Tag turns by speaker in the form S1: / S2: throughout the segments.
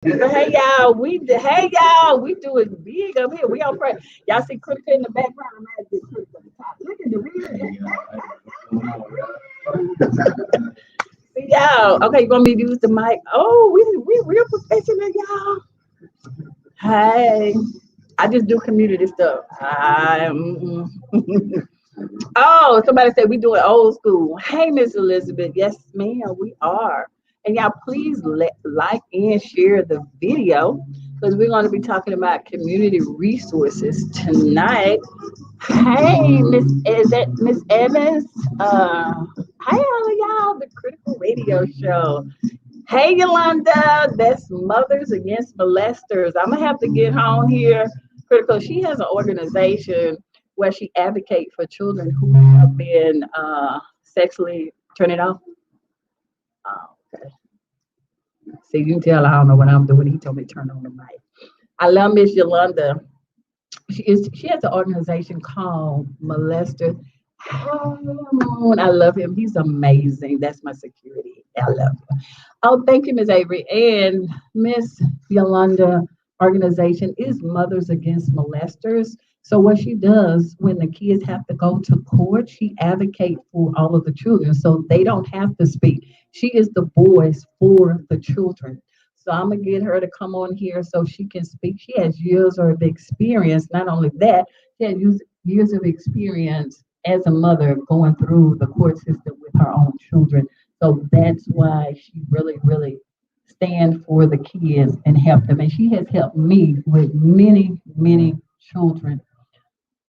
S1: Hey y'all, we do it big up here. We on pray. Y'all see Critical in the background. I'm gonna get Critical at the top. Look at the see y'all. Okay, you want me to use the mic? Oh, we real professional, y'all. Hey, I just do community stuff. Oh, somebody said we doing old school. Hey, Miss Elizabeth. Yes, ma'am, we are. And y'all, please like and share the video because we're going to be talking about community resources tonight. Hey, is that Miss Evans? Hi, all of y'all, the Critical Radio Show. Hey, Yolanda, that's Mothers Against Molesters. I'm gonna have to get home here, Critical. She has an organization where she advocates for children who have been sexually. Turn it off. Oh, okay. See, you can tell I don't know what I'm doing. He told me to turn on the mic. I love Miss Yolanda. She has an organization called Molester. I love him. He's amazing. That's my security. I love him. Oh, thank you, Miss Avery. And Miss Yolanda organization is Mothers Against Molesters. So what she does when the kids have to go to court, she advocates for all of the children so they don't have to speak. She is the voice for the children. So I'm gonna get her to come on here so she can speak. She has years of experience. Not only that, she has years of experience as a mother going through the court system with her own children. So that's why she really, really stand for the kids and help them. And she has helped me with many, many children.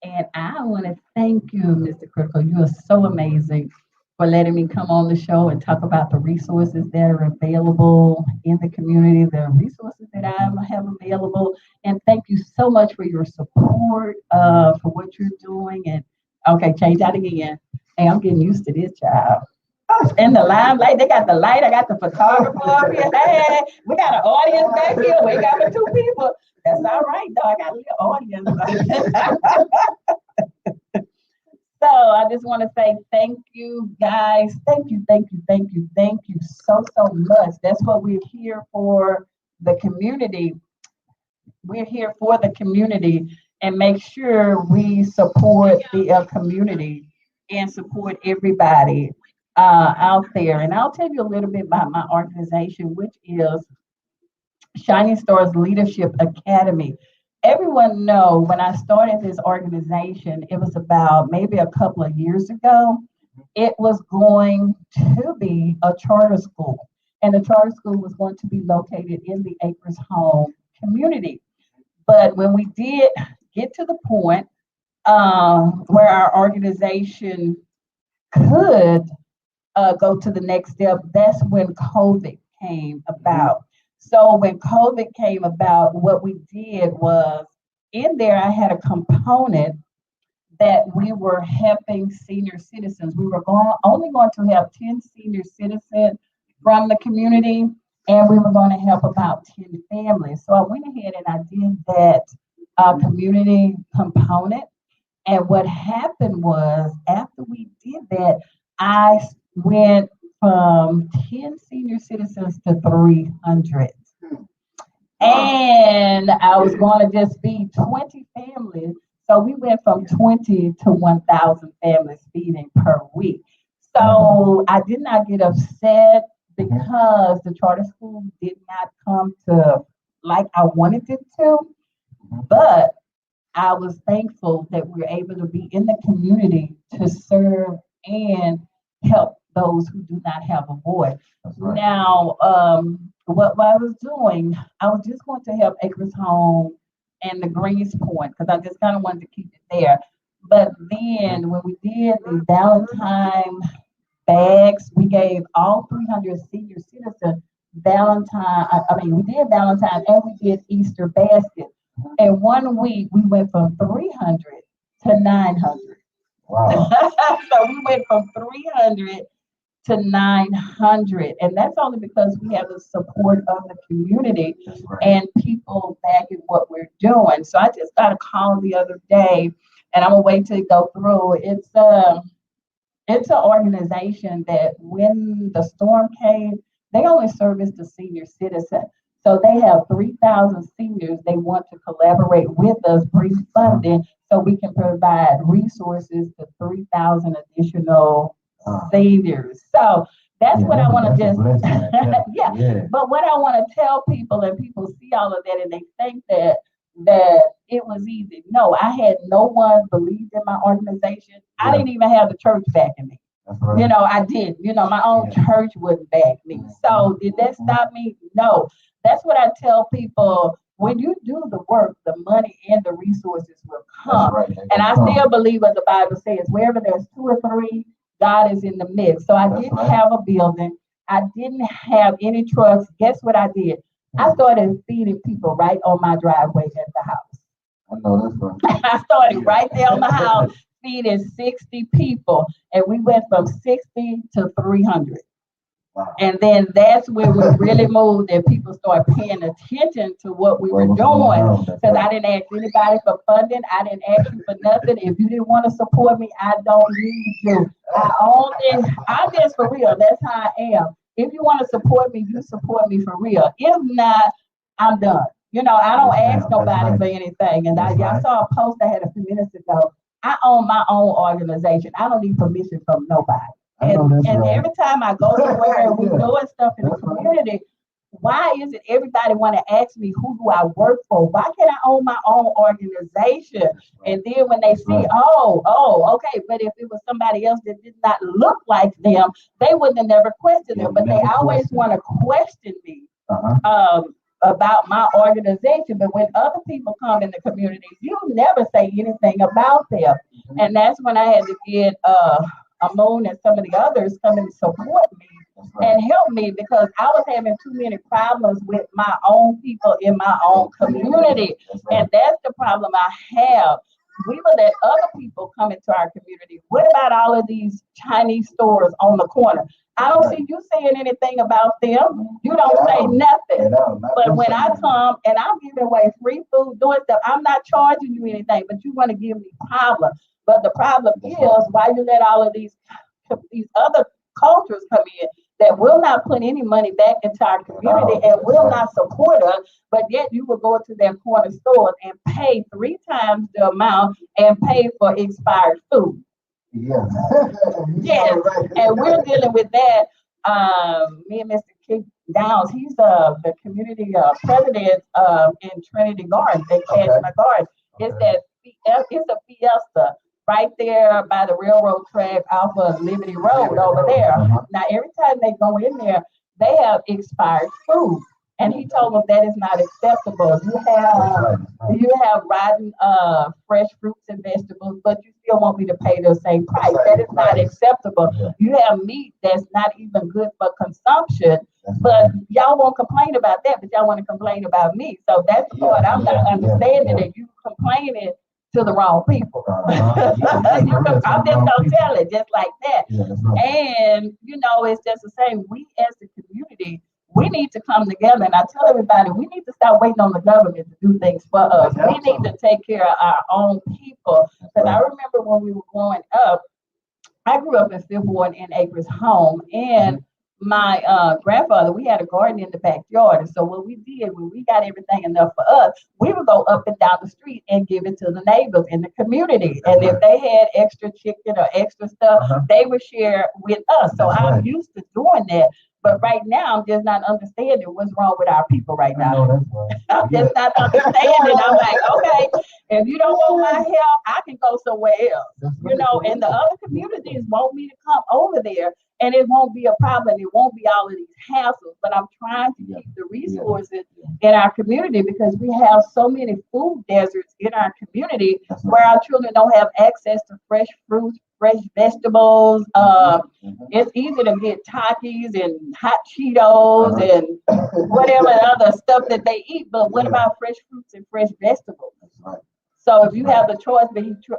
S1: And I want to thank you, Mr. Critical. You are so amazing for letting me come on the show and talk about the resources that are available in the community, the resources that I have available. And thank you so much for your support, for what you're doing. And okay, change that again. Hey, I'm getting used to this, child. In the limelight, they got the light. I got the photographer up here. Hey, we got an audience back here. We got the two people. That's all right, though. I got a little audience. So I just want to say thank you, guys. Thank you, thank you, thank you, thank you so, so much. That's what we're here for the community. We're here for the community and make sure we support the community and support everybody out there. And I'll tell you a little bit about my organization, which is Shining Stars Leadership Academy. Everyone know when I started this organization, it was about maybe a couple of years ago. It was going to be a charter school, and the charter school was going to be located in the Acres Home community. But when we did get to the point where our organization could go to the next step, that's when COVID came about. So when COVID came about, what we did was in there, I had a component that we were helping senior citizens. We were only going to have 10 senior citizens from the community, and we were going to help about 10 families. So I went ahead and I did that community component. And what happened was after we did that, I went from 10 senior citizens to 300. And I was going to just feed 20 families. So we went from 20 to 1,000 families feeding per week. So I did not get upset because the charter school did not come to like I wanted it to, but I was thankful that we were able to be in the community to serve and help those who do not have a voice. Right. Now, what I was doing, I was just going to help Acres Home and the Greens Point because I just kind of wanted to keep it there. But then when we did the Valentine bags, we gave all 300 senior citizens Valentine. We did Valentine and we did Easter basket. And 1 week we went from 300 to 900. Wow. So we went from 300 to 900. And that's only because we have the support of the community. Right. And people backing what we're doing. So I just got a call the other day, and I'm gonna wait till it go through. It's an organization that when the storm came, they only service the senior citizen. So they have 3,000 seniors. They want to collaborate with us, bring funding, so we can provide resources to 3,000 additional seniors. So that's what I want to just, yeah. But what I want to tell people, and people see all of that and they think that it was easy. No, I had no one believed in my organization. I didn't even have the church backing me. You know, I didn't. You know, my own church wouldn't back me. So did that stop me? No. That's what I tell people. When you do the work, the money and the resources will come. And I still believe what the Bible says. Wherever there's two or three, God is in the mix. So I didn't have a building. I didn't have any trucks. Guess what I did? I started feeding people right on my driveway at the house. I know that's right. I started right there on the house feeding 60 people, and we went from 60 to 300. Wow. And then that's when we really moved and people started paying attention to what we were doing. Because I didn't ask anybody for funding. I didn't ask you for nothing. If you didn't want to support me, I don't need you. I'm just for real. That's how I am. If you want to support me, you support me for real. If not, I'm done. You know, I don't ask nobody for anything. And y'all saw a post I had a few minutes ago. I own my own organization. I don't need permission from nobody. And every time I go somewhere and we're doing stuff in the community, why is it everybody want to ask me who do I work for? Why can't I own my own organization? And then when they see, okay, but if it was somebody else that did not look like them, they would have never questioned them. But they always want to question me about my organization. But when other people come in the community, you never say anything about them. And that's when I had to get Amon and some of the others come and support me and help me, because I was having too many problems with my own people in my own community. And that's the problem I have. We will let other people come into our community. What about all of these Chinese stores on the corner? I don't see you saying anything about them. You don't say nothing. But when I come and I'm giving away free food, doing stuff, I'm not charging you anything, but you want to give me problems. But the problem is why you let all of these other cultures come in that will not put any money back into our community and will not support us, but yet you will go to their corner stores and pay 3 times the amount and pay for expired food. Yeah. Yes, and we're dealing with that. Me and Mr. Keith Downs, he's the community president in Trinity Gardens, in Cashman Gardens. It's a fiesta right there by the railroad track off of Liberty Road over there. Now, every time they go in there, they have expired food. And he told them that is not acceptable. You have rotten fresh fruits and vegetables, but you still want me to pay the same price. That is not acceptable. You have meat that's not even good for consumption, but y'all won't complain about that, but y'all want to complain about me. So that's the part I'm not understanding, that you complaining to the wrong people. I'm just gonna tell it just like that. And you know, it's just the same. We as a community, we need to come together. And I tell everybody, we need to stop waiting on the government to do things for us. We need to take care of our own people. Because I remember when we were growing up, I grew up in Fifth Ward in Acres Home, and my grandfather, we had a garden in the backyard. And so what we did, when we got everything enough for us, we would go up and down the street and give it to the neighbors in the community. And if they had extra chicken or extra stuff, they would share with us. So I'm used to doing that. But right now, I'm just not understanding what's wrong with our people right now. I'm just not understanding. I'm like, okay, if you don't want my help, I can go somewhere else. You know, and the other communities want me to come over there, and it won't be a problem. It won't be all of these hassles. But I'm trying to keep the resources in our community, because we have so many food deserts in our community where our children don't have access to fresh fruits, fresh vegetables. It's easy to get Takis and hot Cheetos and whatever other stuff that they eat. But what about fresh fruits and fresh vegetables? So if you have the choice,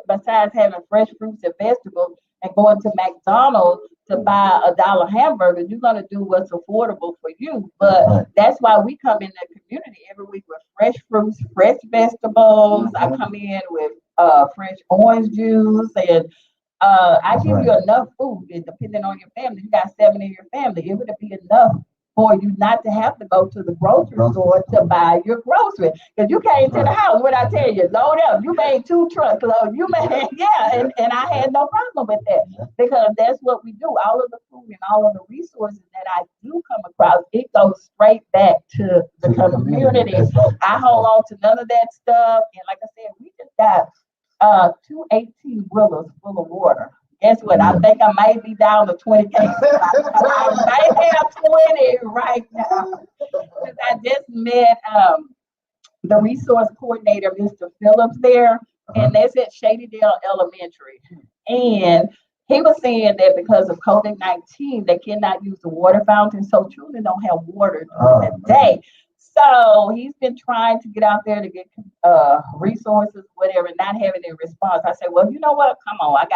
S1: besides having fresh fruits and vegetables and going to McDonald's to buy $1 hamburger, you're going to do what's affordable for you. But that's why we come in the community every week with fresh fruits, fresh vegetables. I come in with fresh orange juice, and I give you enough food, and depending on your family. You got 7 in your family, it would be enough for you not to have to go to the grocery store to buy your groceries. Because you came to the house, what I tell you, load up. You made 2 truckloads. You made, yeah, and I had no problem with that because that's what we do. All of the food and all of the resources that I do come across, it goes straight back to the community. I hold on to none of that stuff. And like I said, we just got 2 wheelers full of water. Guess what? I think I might be down to 20 cases. I might have 20 right now. Because I just met the resource coordinator, Mr. Phillips, there, and that's at Shadydale Elementary. And he was saying that because of COVID-19, they cannot use the water fountain, so children don't have water during the day. So he's been trying to get out there to get resources, whatever, not having a response. I said, well, you know what? Come on, I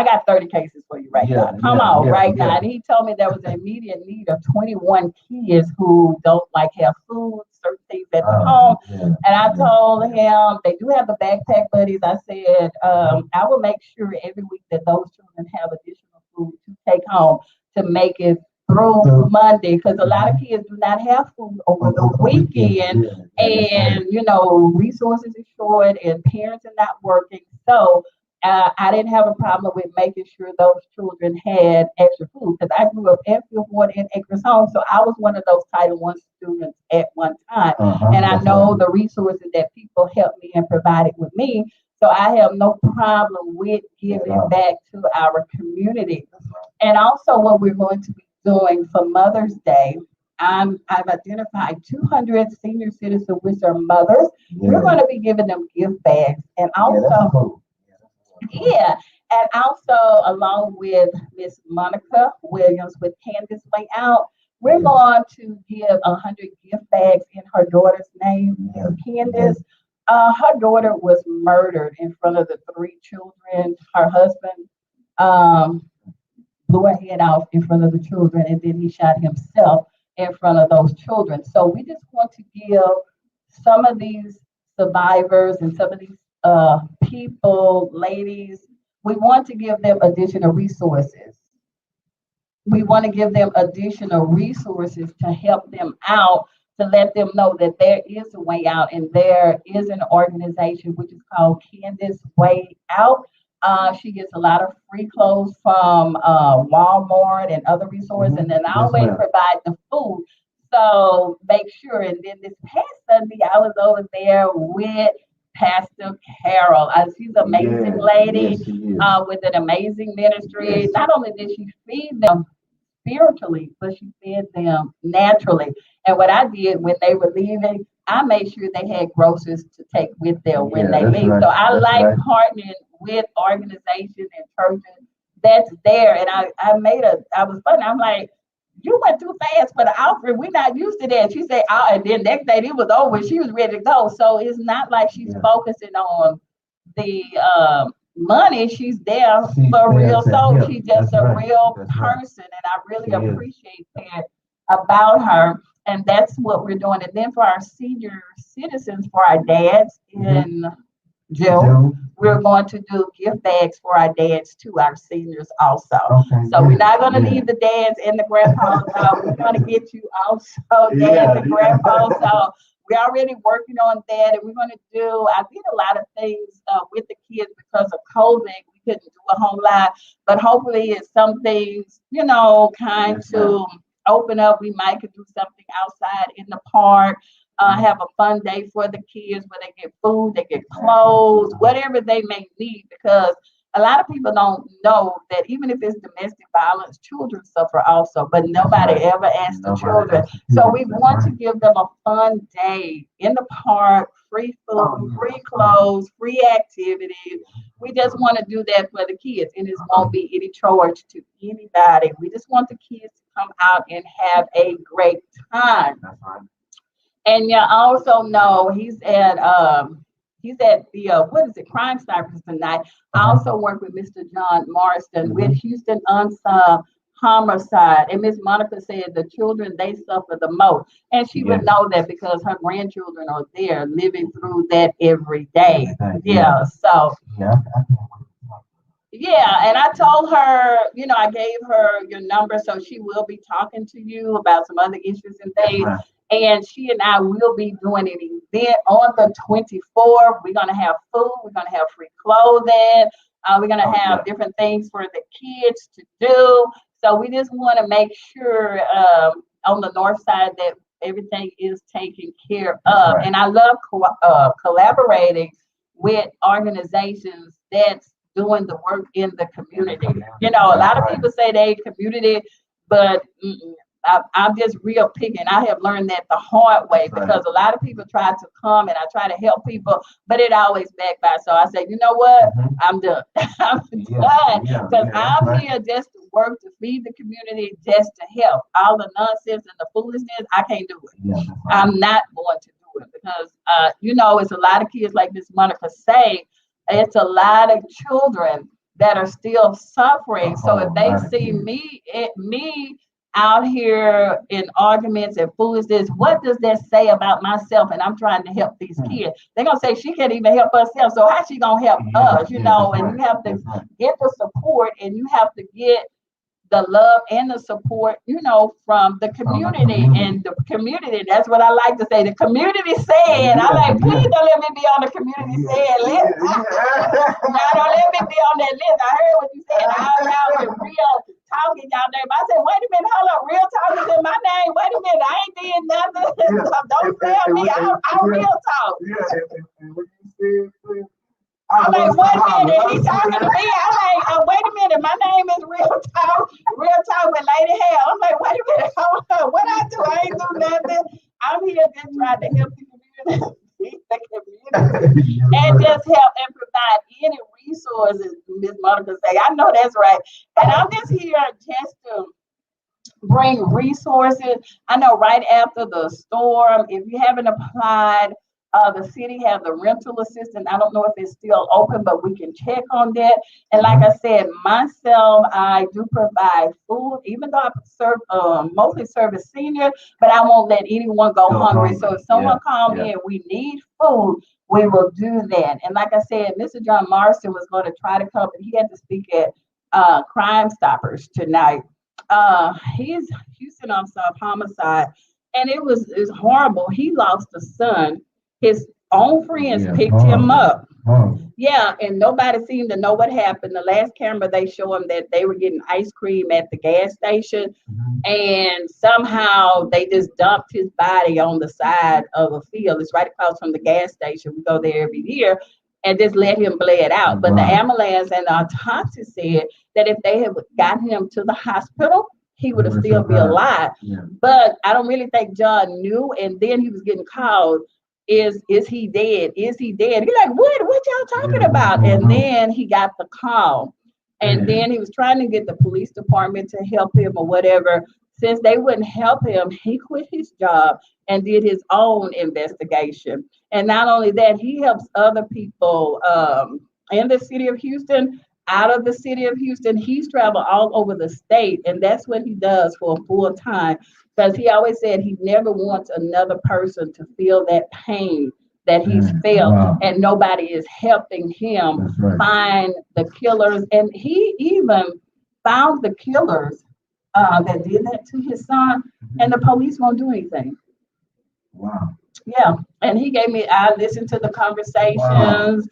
S1: got 30 cases for you right now. Come on, right now. And he told me there was an immediate need of 21 kids who don't like have food, certain things at home. And I told him they do have the backpack buddies. I said I will make sure every week that those children have additional food to take home to make it through Monday, because a lot of kids do not have food over the weekend, and resources are short and parents are not working. So I didn't have a problem with making sure those children had extra food because I grew up at Fieldwood and Acres Home. So I was one of those Title I students at one time. And I know the resources that people helped me and provided with me. So I have no problem with giving back to our community. And also what we're going to be doing for Mother's Day, I've identified 200 senior citizens, which are mothers. We're going to be giving them gift bags. And also, and also along with Miss Monica Williams with Candace Layout, we're going to give 100 gift bags in her daughter's name. Candace, her daughter was murdered in front of the 3 children. Her husband blew her head off in front of the children, and then he shot himself in front of those children. So we just want to give some of these survivors and some of these people, ladies, we want to give them additional resources. We want to give them additional resources to help them out, to let them know that there is a way out, and there is an organization which is called Candace Way Out. She gets a lot of free clothes from Walmart and other resources, and then I always provide the food. So make sure. And then this past Sunday, I was over there with Pastor Carol. She's an amazing lady with an amazing ministry. Not only did she feed them spiritually, but she fed them naturally. And what I did when they were leaving, I made sure they had groceries to take with them when they leave. So I like partnering with organizations and churches that's there. And I was funny. I'm like, you went too fast for the offering. We're not used to that. She said, oh, and then next day it was over. She was ready to go. So it's not like she's focusing on the money. She's there for real soul. She's just a real person. And I really appreciate that about her. And that's what we're doing. And then for our senior citizens, for our dads in June, we're going to do gift bags for our dads to our seniors also. So we're not going to leave the dads and the grandpas out. We're going to get you also dads and grandpas. So we're already working on that, and we're going to do, I did a lot of things with the kids because of COVID. We couldn't do a whole lot, but hopefully it's some things, kind to open up. We might could do something outside in the park. Have a fun day for the kids where they get food, they get clothes, whatever they may need, because a lot of people don't know that even if it's domestic violence, children suffer also, but nobody ever asks the children. So we want to give them a fun day in the park, free food, free clothes, free activities. We just want to do that for the kids, and it won't be any charge to anybody. We just want the kids to come out and have a great time. And you also know he's at the Crime Stoppers tonight. I also work with Mr. John Marston with Houston Unsung Homicide. And Miss Monica said the children, they suffer the most. And she would know that because her grandchildren are there living through that every day. So Yeah, and I told her, I gave her your number, so she will be talking to you about some other issues and things.
S2: Right.
S1: And she and I will be doing an event on the 24th. We're gonna have food. We're gonna have free clothing. We're gonna
S2: Oh,
S1: have
S2: yeah.
S1: different things for the kids to do. So we just want to make sure on the north side that everything is taken care
S2: That's
S1: of.
S2: right.
S1: And I love collaborating with organizations that's doing the work in the community. A
S2: That's
S1: lot of
S2: right.
S1: people say they community, but I'm just real picky. And I have learned that the hard way
S2: That's right.
S1: because a lot of people try to come and I try to help people, but it always backfires. So I say, you know what?
S2: Mhm.
S1: I'm done. I'm
S2: Yeah,
S1: done
S2: yeah,
S1: because
S2: yeah, that's
S1: I'm
S2: right.
S1: here just to work to feed the community, just to help. All the nonsense and the foolishness, I can't do it.
S2: Yeah, that's right.
S1: I'm not going to do it because, it's a lot of kids like Miss Monica say, it's a lot of children that are still
S2: A
S1: suffering. So if
S2: whole
S1: they
S2: lot of
S1: see
S2: kids.
S1: me out here in arguments and foolishness, what does that say about myself? And I'm trying to help these
S2: Hmm.
S1: kids. They're gonna say she can't even help herself. So how's she gonna help
S2: Yeah,
S1: us?
S2: yeah, that's
S1: And
S2: right.
S1: you have to
S2: That's right.
S1: get the support and you have to get the love and the support, from the
S2: From the
S1: community.
S2: community.
S1: And the community, that's what I like to say. The community said, I
S2: Yeah,
S1: like, please
S2: yeah,
S1: don't let me be on the community
S2: yeah,
S1: said list.
S2: yeah,
S1: Now don't let me be on that list. I heard what you said. All y'all with real talking y'all name. I said, wait a minute, hold up. Real talk is in my name. Wait a minute, I ain't did nothing.
S2: yeah.
S1: Don't tell me. I
S2: Yeah,
S1: real talk.
S2: yeah, and what you said,
S1: I'm
S2: I
S1: like,
S2: was
S1: wait a
S2: hollering.
S1: minute, he talking to me. I'm like, wait a minute, my name is Real Talk with Lady Hell. I'm like, wait a minute, hold on, what I do? I ain't do nothing. I'm here just trying to help the community, the community,
S2: Yes,
S1: and
S2: sir.
S1: just help and provide any resources. Miss Monica say, I know that's right, and I'm just here just to bring resources. I know right after the storm, if you haven't applied, the city has a rental assistance. I don't know if it's still open, but we can check on that. And like
S2: Mhm.
S1: I said, myself, I do provide food, even though I serve mostly service seniors, but I won't let anyone go
S2: Go
S1: hungry. So
S2: hungry.
S1: if
S2: Yeah,
S1: someone call
S2: yeah.
S1: me and we need food, we will do that. And like I said, Mr. John Marston was going to try to come, and he had to speak at Crime Stoppers tonight. He's Houston unsolved homicide, and it's horrible. He lost a son. His own friends
S2: Yeah,
S1: picked him
S2: horrible.
S1: up.
S2: Horrible.
S1: Yeah, and nobody seemed to know what happened. The last camera they show him that they were getting ice cream at the gas station,
S2: Mhm.
S1: and somehow they just dumped his body on the side of a field. It's right across from the gas station. We go there every year, and just let him bled out. But the
S2: Wow.
S1: ambulance and the autopsy said that if they had gotten him to the hospital, he
S2: He
S1: would have
S2: would have
S1: still be
S2: survived.
S1: alive.
S2: Yeah.
S1: But I don't really think John knew. And then he was getting called, is he dead? Is he dead? He's like, what y'all
S2: Yeah,
S1: talking
S2: what's
S1: about?
S2: going
S1: And
S2: on?
S1: then he got the call. And
S2: Man.
S1: then he was trying to get the police department to help him or whatever. Since they wouldn't help him, he quit his job and did his own investigation. And not only that, he helps other people in the city of Houston, out of the city of Houston. He's traveled all over the state, and that's what he does for full time. Because he always said he never wants another person to feel that pain that he's
S2: Man.
S1: felt,
S2: Wow.
S1: and nobody is helping him
S2: That's right.
S1: find the killers. And he even found the killers that did that to his son, and the
S2: Mhm.
S1: police won't do anything.
S2: Wow.
S1: Yeah, and he gave me. I listened to the
S2: Wow.
S1: conversations,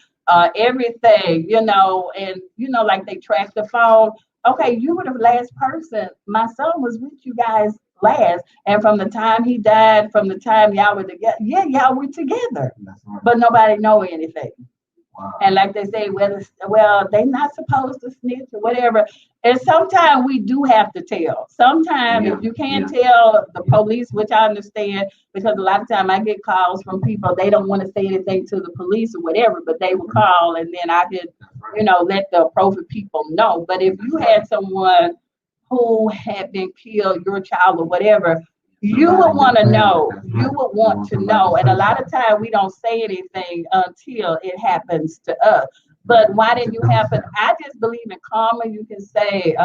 S1: everything, and like they tracked the phone. Okay, you were the last person. My son was with you guys last, and from the time he died, from the time y'all were together, yeah, y'all were together,
S2: That's right.
S1: but nobody know anything.
S2: Wow.
S1: And like they say, well, they're not supposed to snitch or whatever. And sometimes we do have to tell. Sometimes
S2: Yeah.
S1: if you
S2: Yeah.
S1: can't tell the
S2: Yeah.
S1: police, which I understand, because a lot of time I get calls from people, they don't want to say anything to the police or whatever, but they will
S2: Mhm.
S1: call and then I could,
S2: That's right.
S1: let the appropriate people know. But if you
S2: That's
S1: had
S2: right.
S1: someone who had been killed, your child or whatever, you
S2: Somebody
S1: would
S2: in your
S1: want to
S2: family.
S1: know.
S2: That's
S1: You
S2: right.
S1: would
S2: You
S1: want
S2: want
S1: to
S2: somebody to
S1: know. And a
S2: say
S1: lot of
S2: something.
S1: time we don't say anything until it happens to us. But
S2: Right.
S1: why
S2: Until
S1: didn't
S2: it
S1: you
S2: comes
S1: happen?
S2: down.
S1: I just believe in karma. You can say,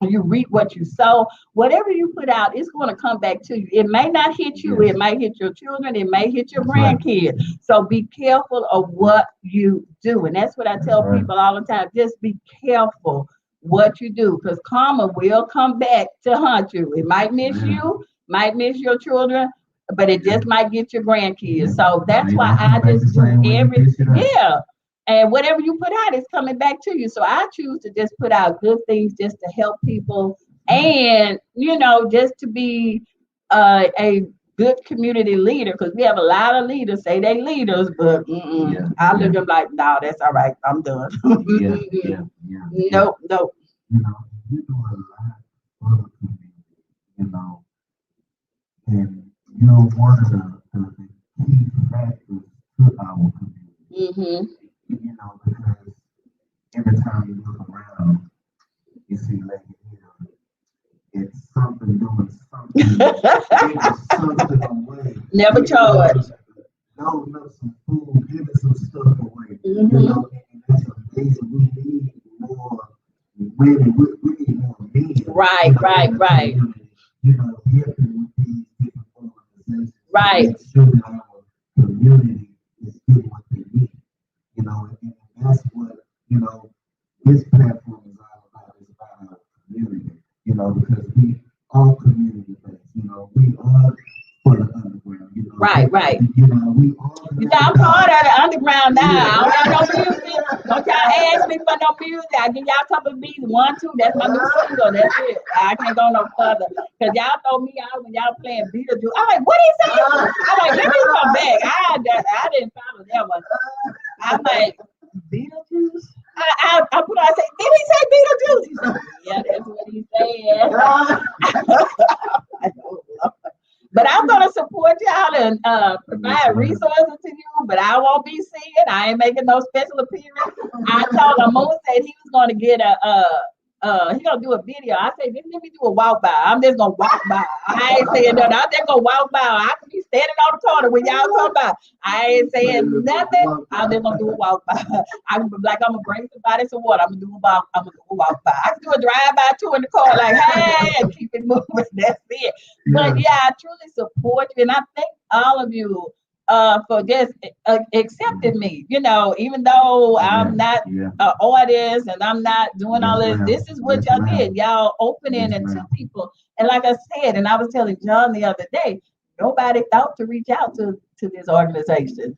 S1: You reap what you sow. Whatever you put out, it's going to come back to you. It may not hit you.
S2: Yes.
S1: It might hit your children. It may hit your
S2: That's right.
S1: grandkids. So be careful of what you do. And that's what I tell
S2: right.
S1: people all the time. Just be careful what you do, because karma will come back to haunt you. It might miss
S2: Yeah.
S1: you, might miss your children, but it just might get your grandkids. So that's
S2: They
S1: why
S2: don't come
S1: I
S2: back the
S1: just do
S2: same way you
S1: every,
S2: dish it out.
S1: yeah. And whatever you put out is coming back to you. So I choose to just put out good things just to help people, and just to be a good community leader, because we have a lot of leaders say they leaders, but
S2: Yeah,
S1: I look
S2: yeah.
S1: at them like, no, that's all right, I'm done.
S2: Yeah, yeah.
S1: Nope.
S2: You know, you do a lot for the community, and you're one of the key factors to our community,
S1: Hmm.
S2: because every time you look around, you see Lady Hill. It's something doing something, giving something away.
S1: Never charge.
S2: Loading up some food, giving some stuff away.
S1: Mhm.
S2: And that's amazing. We need more women. We need more men.
S1: Right,
S2: in the
S1: right.
S2: community, helping with these different organizations.
S1: Right.
S2: Make sure that our community is getting what they need. And that's what, this platform is all about. It's about our community, because we are community based. We are for the underground.
S1: Right.
S2: We are.
S1: I'm part of the underground now. I don't got no music. Don't y'all ask me for no music. I give y'all a couple of beats, 1, 2. That's my new single. That's it. I can't go no further. Because y'all throw me out when y'all playing Beetlejuice. I'm like, what is that? I'm like, let me come back. I didn't follow that one. I'm like, Beetlejuice? I put on, I say, did he say Beetlejuice? He said, yeah, that's what he said. I don't know. But I'm going to support y'all and provide resources to you, but I won't be seeing. I ain't making no special appearance. I told him, Moon said he was going to get he going to do a video. I said, let me do a walk by. I'm just going to walk by. I ain't saying nothing. I'm just going to walk by. I can be standing on the corner when y'all talk about. I ain't saying nothing. I'm just going to do a walk by. I'm going to bring somebody some water. I'm going to do a walk by. I can do a drive by too in the car, like, hey, and keep it moving. That's it. But yeah, I truly support you, and I thank all of you for just accepting me. Even though I'm not an artist and I'm not doing all this, this is what y'all did. Y'all opening it to people. And like I said, and I was telling John the other day, nobody thought to reach out to this organization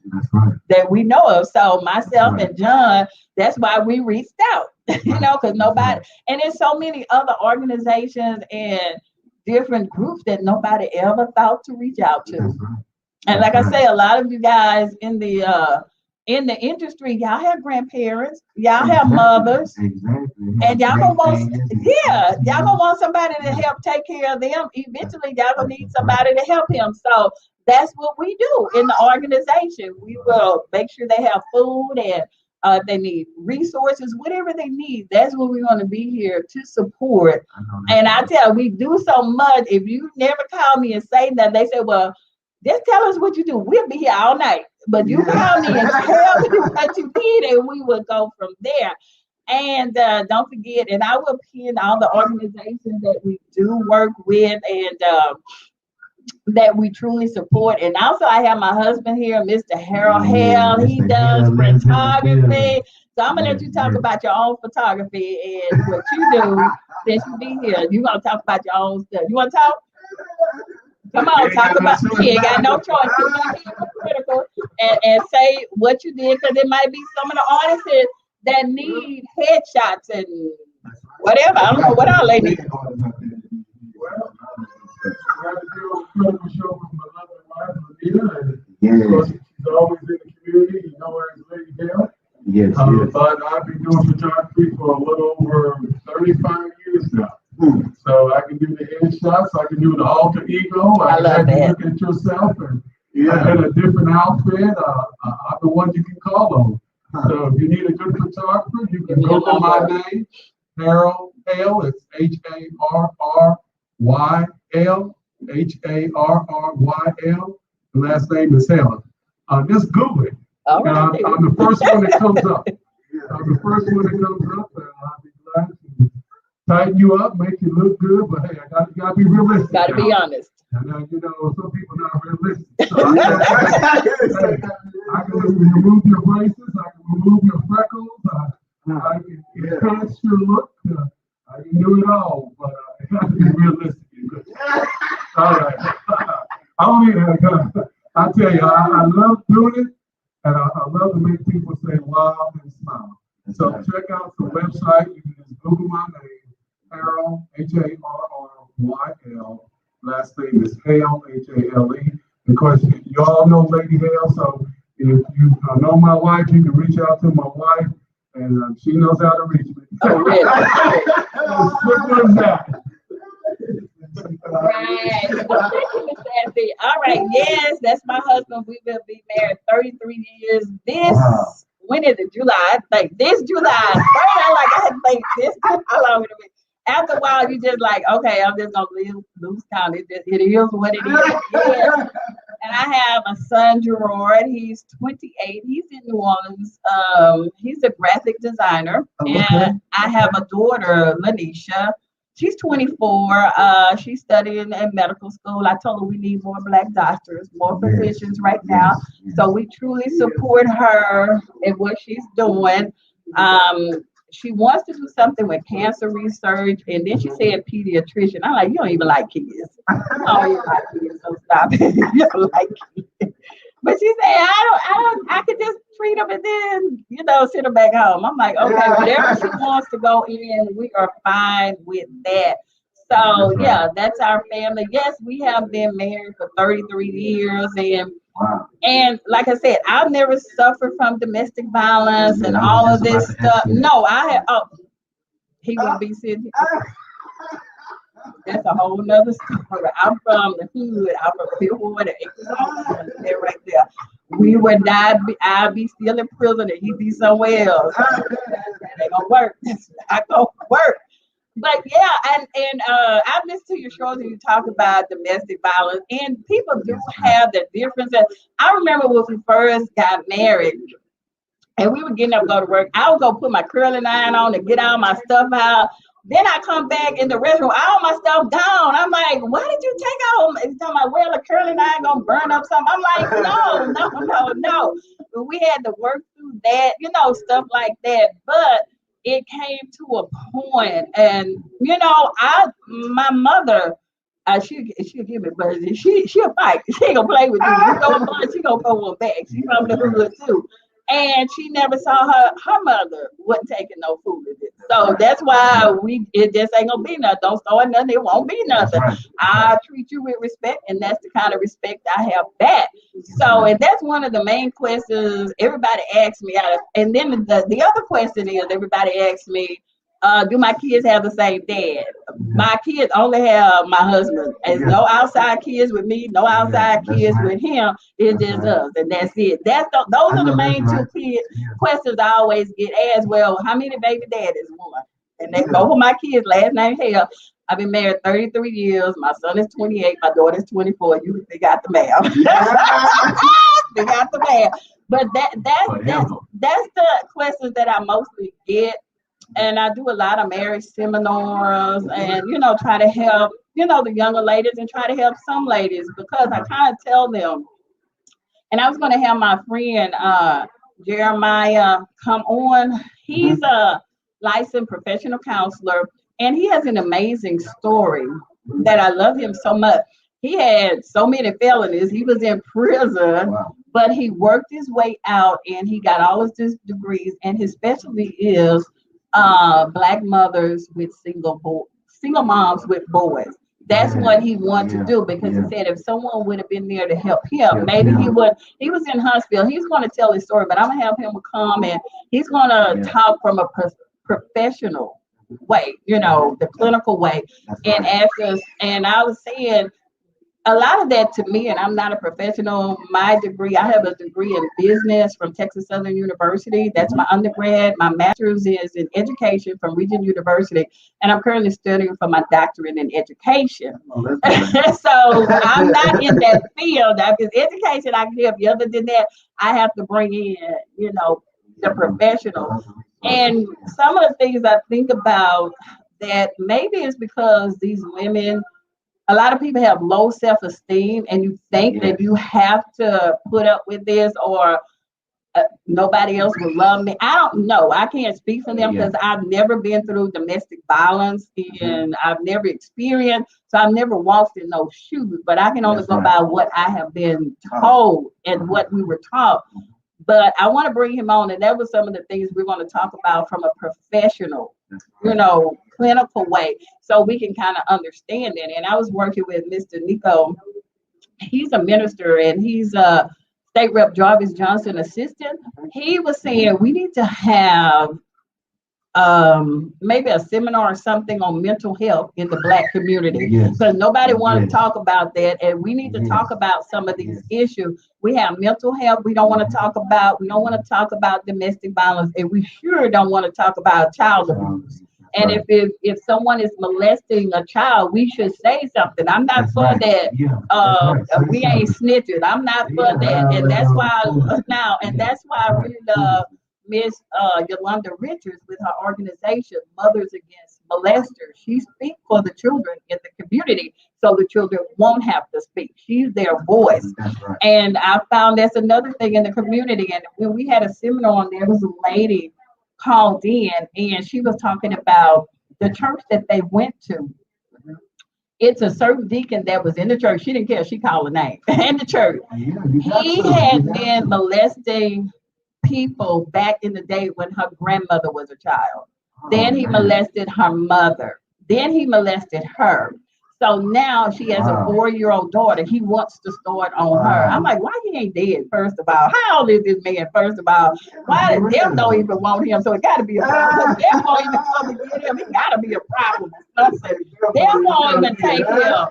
S1: that we know of. So myself and John, that's why we reached out, because nobody, and there's so many other organizations and different groups that nobody ever thought to reach out to. And like I say, a lot of you guys in the industry, y'all have grandparents, y'all have mothers, and y'all gonna want somebody to help take care of them. Eventually, y'all gonna need somebody to help him. So that's what we do in the organization. We will make sure they have food and they need resources, whatever they need. That's what we're going to be here to support. And I tell, we do so much. If you never call me and say that, they say, well, just tell us what you do. We'll be here all night. But you call me and tell me what you did, and we will go from there. And don't forget, and I will pin all the organizations that we do work with and that we truly support. And also, I have my husband here, Mr. Harold Hale. He does photography. So I'm going to let you talk about your own photography and what you do since you be here. You're going to talk about your own stuff. You want to talk? Come on, talk about it. You ain't got no choice. You got to be critical and say what you did, because it might be some of the artists that need headshots and whatever. I don't know what all they need.
S2: She's
S3: always in the community. You know her as Lady Hill.
S2: Yes,
S3: But I've been doing photography for a little over 35 years now. So I can do the headshots, I can do the alter ego.
S1: I love that.
S3: Look at yourself and in a different outfit. I'm the one you can call on. So if you need a good photographer, you can go to my name, Harold Hale. It's HARRYL, HARRYL. The last name is Hale. Just Google it.
S1: All right.
S3: I'm the first one that comes up. I'm the first one that comes up, and I'll be glad to tighten you up, make you look good, but hey, I gotta be realistic.
S1: Gotta be honest.
S3: And you know, some people not realistic. So I can remove your braces, I can remove your freckles, I can enhance your look, I can do it all, but it has to be realistic. All right. I don't need that. I tell you, I love doing it, and I love to make people say wow and smile. So check out the website. You can just Google my name, Harrell, Harryl. Last name is Hale, Hale. Of course, you all know Lady Hale, so if you know my wife, you can reach out to my wife, and she knows how to reach me.
S1: Oh, really?
S3: As simple as that.
S1: Right. Well, thank you, Mr. Anthony. All right. Yes, that's my husband. We will be married 33 years. When is it? July. I think this July. I had to think this. How long would it be? After a while, you just like, okay, I'm just gonna lose count. It is what it is. Yeah. And I have a son, Gerard. He's 28. He's in New Orleans. He's a graphic designer. And I have a daughter, Lanisha. She's 24. She's studying in medical school. I told her we need more Black doctors, more physicians right now. So we truly support her in what she's doing. She wants to do something with cancer research, and then she said pediatrician. I'm like, you don't even like kids. You don't even like kids, so stop it. You don't like kids. But she said, I could just treat them and then, send them back home. I'm like, okay, whatever she wants to go in, we are fine with that. So yeah, that's our family. Yes, we have been married for 33 years, and like I said, I've never suffered from domestic violence and all of this stuff. No, I have. Oh, he wouldn't be sitting here. That's a whole nother story. I'm from the hood. I'm from Clearwater, there right there. We would not be. I'd be still in prison, and he'd be somewhere else. That ain't gonna work. That's not gonna work. But yeah, and I've listened to your shows and you talk about domestic violence, and people do have the differences. I remember when we first got married, and we were getting up to go to work. I would go put my curling iron on and get all my stuff out. Then I come back in the restroom, all my stuff gone. I'm like, why did you take all? It's talking about, well, the curling iron gonna burn up something. I'm like, no. We had to work through that, stuff like that. But it came to a point, and my mother, she'll give me, but she'll fight. She ain't gonna play with you. You go on, she gonna go one back. She from the hood too. And she never saw her mother wasn't taking no food with it. So that's why it just ain't gonna be nothing. Don't start nothing, it won't be nothing. Right. I treat you with respect, and that's the kind of respect I have back. So, and that's one of the main questions everybody asks me. And then the other question is everybody asks me, do my kids have the same dad? My kids only have my husband. There's no outside kids with me, no outside kids with him. It's just us, and that's it. Those are the main two questions I always get asked. Well, how many baby daddies? One. And they both of my kids, last name Hale. I've been married 33 years. My son is 28. My daughter is 24. They got the math. They got the math. But that's the questions that I mostly get. And I do a lot of marriage seminars and, try to help, the younger ladies and try to help some ladies because I kind of tell them. And I was going to have my friend Jeremiah come on. He's a licensed professional counselor, and he has an amazing story that I love him so much. He had so many felonies. He was in prison, but he worked his way out and he got all of his degrees. And his specialty is Black mothers with single moms with boys. That's what he wanted to do because he said if someone would have been there to help him, maybe he would. He was in Huntsville. He's going to tell his story, but I'm gonna have him come and he's going to talk from a professional way, the clinical way, and ask us. And I was saying, a lot of that to me, and I'm not a professional, my degree, I have a degree in business from Texas Southern University. That's my undergrad. My master's is in education from Regent University. And I'm currently studying for my doctorate in education. So I'm not in that field. Because education, I can help you. Other than that, I have to bring in, the professional. And some of the things I think about that maybe it's because these women, a lot of people have low self-esteem, and you think that you have to put up with this, or nobody else will love me. I don't know. I can't speak for them because I've never been through domestic violence, and I've never experienced, so I've never walked in those shoes. But I can only go by what I have been told and what we were taught. But I want to bring him on, and that was some of the things we're going to talk about from a professional, clinical way, so we can kind of understand it. And I was working with Mr. Nico. He's a minister, and he's a State Rep Jarvis Johnson assistant. He was saying we need to have maybe a seminar or something on mental health in the Black community, because nobody want to talk about that, and we need to talk about some of these issues. We have mental health. We don't want to talk about domestic violence, and we sure don't want to talk about child abuse. And if someone is molesting a child, we should say something. I'm not for that. We ain't snitching. I'm not for that. And that's why that's why I really love Miss Yolanda Richards with her organization, Mothers Against Molesters. She speaks for the children in the community, so the children won't have to speak. She's their voice. And I found that's another thing in the community. And when we had a seminar on there, was a lady called in, and she was talking about the church that they went to. It's a certain deacon that was in the church. She didn't care. She called a name in the church. He had been molesting people back in the day when her grandmother was a child. Then he molested her mother. Then he molested her. So now she has a 4-year-old daughter. He wants to start on her. I'm like, why he ain't dead, first of all? How old is this man, first of all? Why the devil don't even want him? So it got to be a problem. The devil won't even come to get him. It got to be a problem. They won't even take him.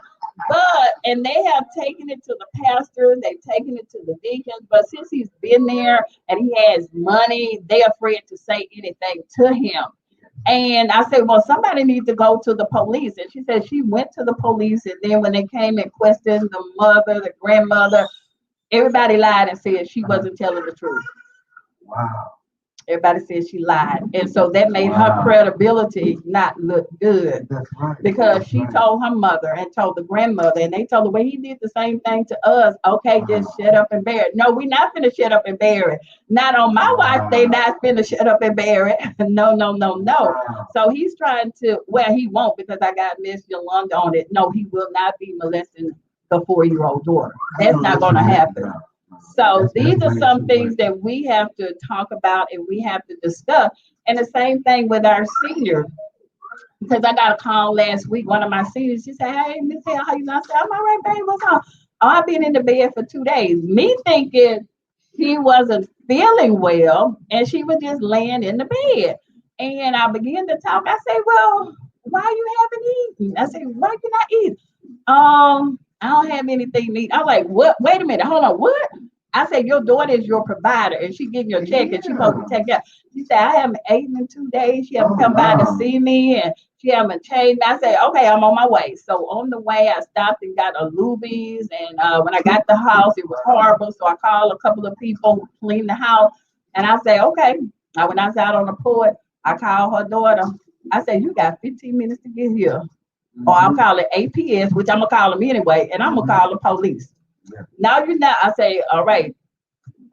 S1: And they have taken it to the pastor. They've taken it to the deacons. But since he's been there and he has money, they're afraid to say anything to him. And I said, well, somebody needs to go to the police. And she said she went to the police. And then when they came and questioned the mother, the grandmother, everybody lied and said she wasn't telling the truth.
S2: Wow.
S1: Everybody said she lied. And so that made her credibility not look good.
S2: That's right.
S1: Because she told her mother and told the grandmother, and they told her, well, he did the same thing to us. Okay, just shut up and bear it. No, we're not finna shut up and bear it. Not on my watch, they not finna shut up and bear it. No. So he's trying to, well, he won't, because I got Miss Yolanda on it. No, he will not be molesting the 4-year-old daughter. That's not gonna happen. So these are some things that we have to talk about and we have to discuss. And the same thing with our seniors. Because I got a call last week, one of my seniors, she said, hey, Miss Hale, how you doing? I said, I'm all right, babe, what's up? Oh, I've been in the bed for 2 days. Me thinking she wasn't feeling well and she was just laying in the bed. And I began to talk. I said, well, why you haven't eaten? I said, why you not eating? I don't have anything to eat. I'm like, what? Wait a minute, hold on, what? I said, your daughter is your provider, and she getting your check, and she's supposed to take care. She said, I haven't eaten in 2 days. She haven't come by to see me, and she haven't changed. I said, okay, I'm on my way. So on the way, I stopped and got a Luby's, and when I got the house, it was horrible. So I called a couple of people who cleaned the house, and I said, okay. I went outside on the porch. I called her daughter. I said, you got 15 minutes to get here. Or I'll call it APS, which I'm going to call them anyway, and I'm going to call the police. Now you're not. I say, all right,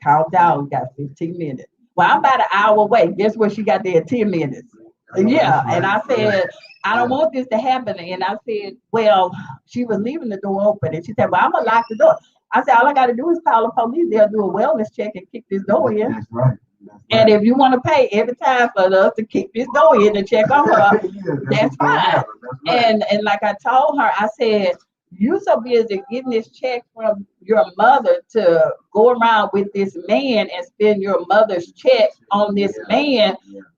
S1: calm down, you got 15 minutes. Well, I'm about an hour away. Guess what? She got there in 10 minutes. Yeah. And I said, I don't want this to happen. And I said, well, she was leaving the door open. And she said, well, I'm going to lock the door. I said, all I got to do is call the police. They'll do a wellness check and kick this door in.
S2: That's right.
S1: And if you want to pay every time for us to kick this door in and check on her, that's fine. And like I told her, I said, you so busy getting this check from your mother to go around with this man and spend your mother's check on this man.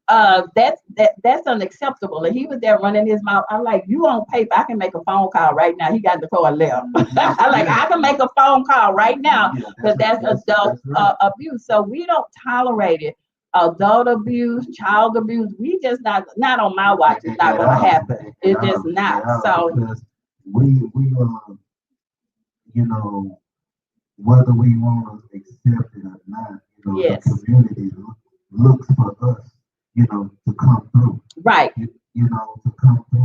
S1: That's unacceptable. And he was there running his mouth. I'm like, you on paper, I can make a phone call right now. He got the car left. I can make a phone call right now, because that's adult abuse. So we don't tolerate it. Adult abuse, child abuse, we just not on my watch. It's not gonna happen. It's just not. So
S2: we you know, whether we want to accept it or not, you know, the community looks for us, you know, to come through.
S1: Right.
S2: You know, to come through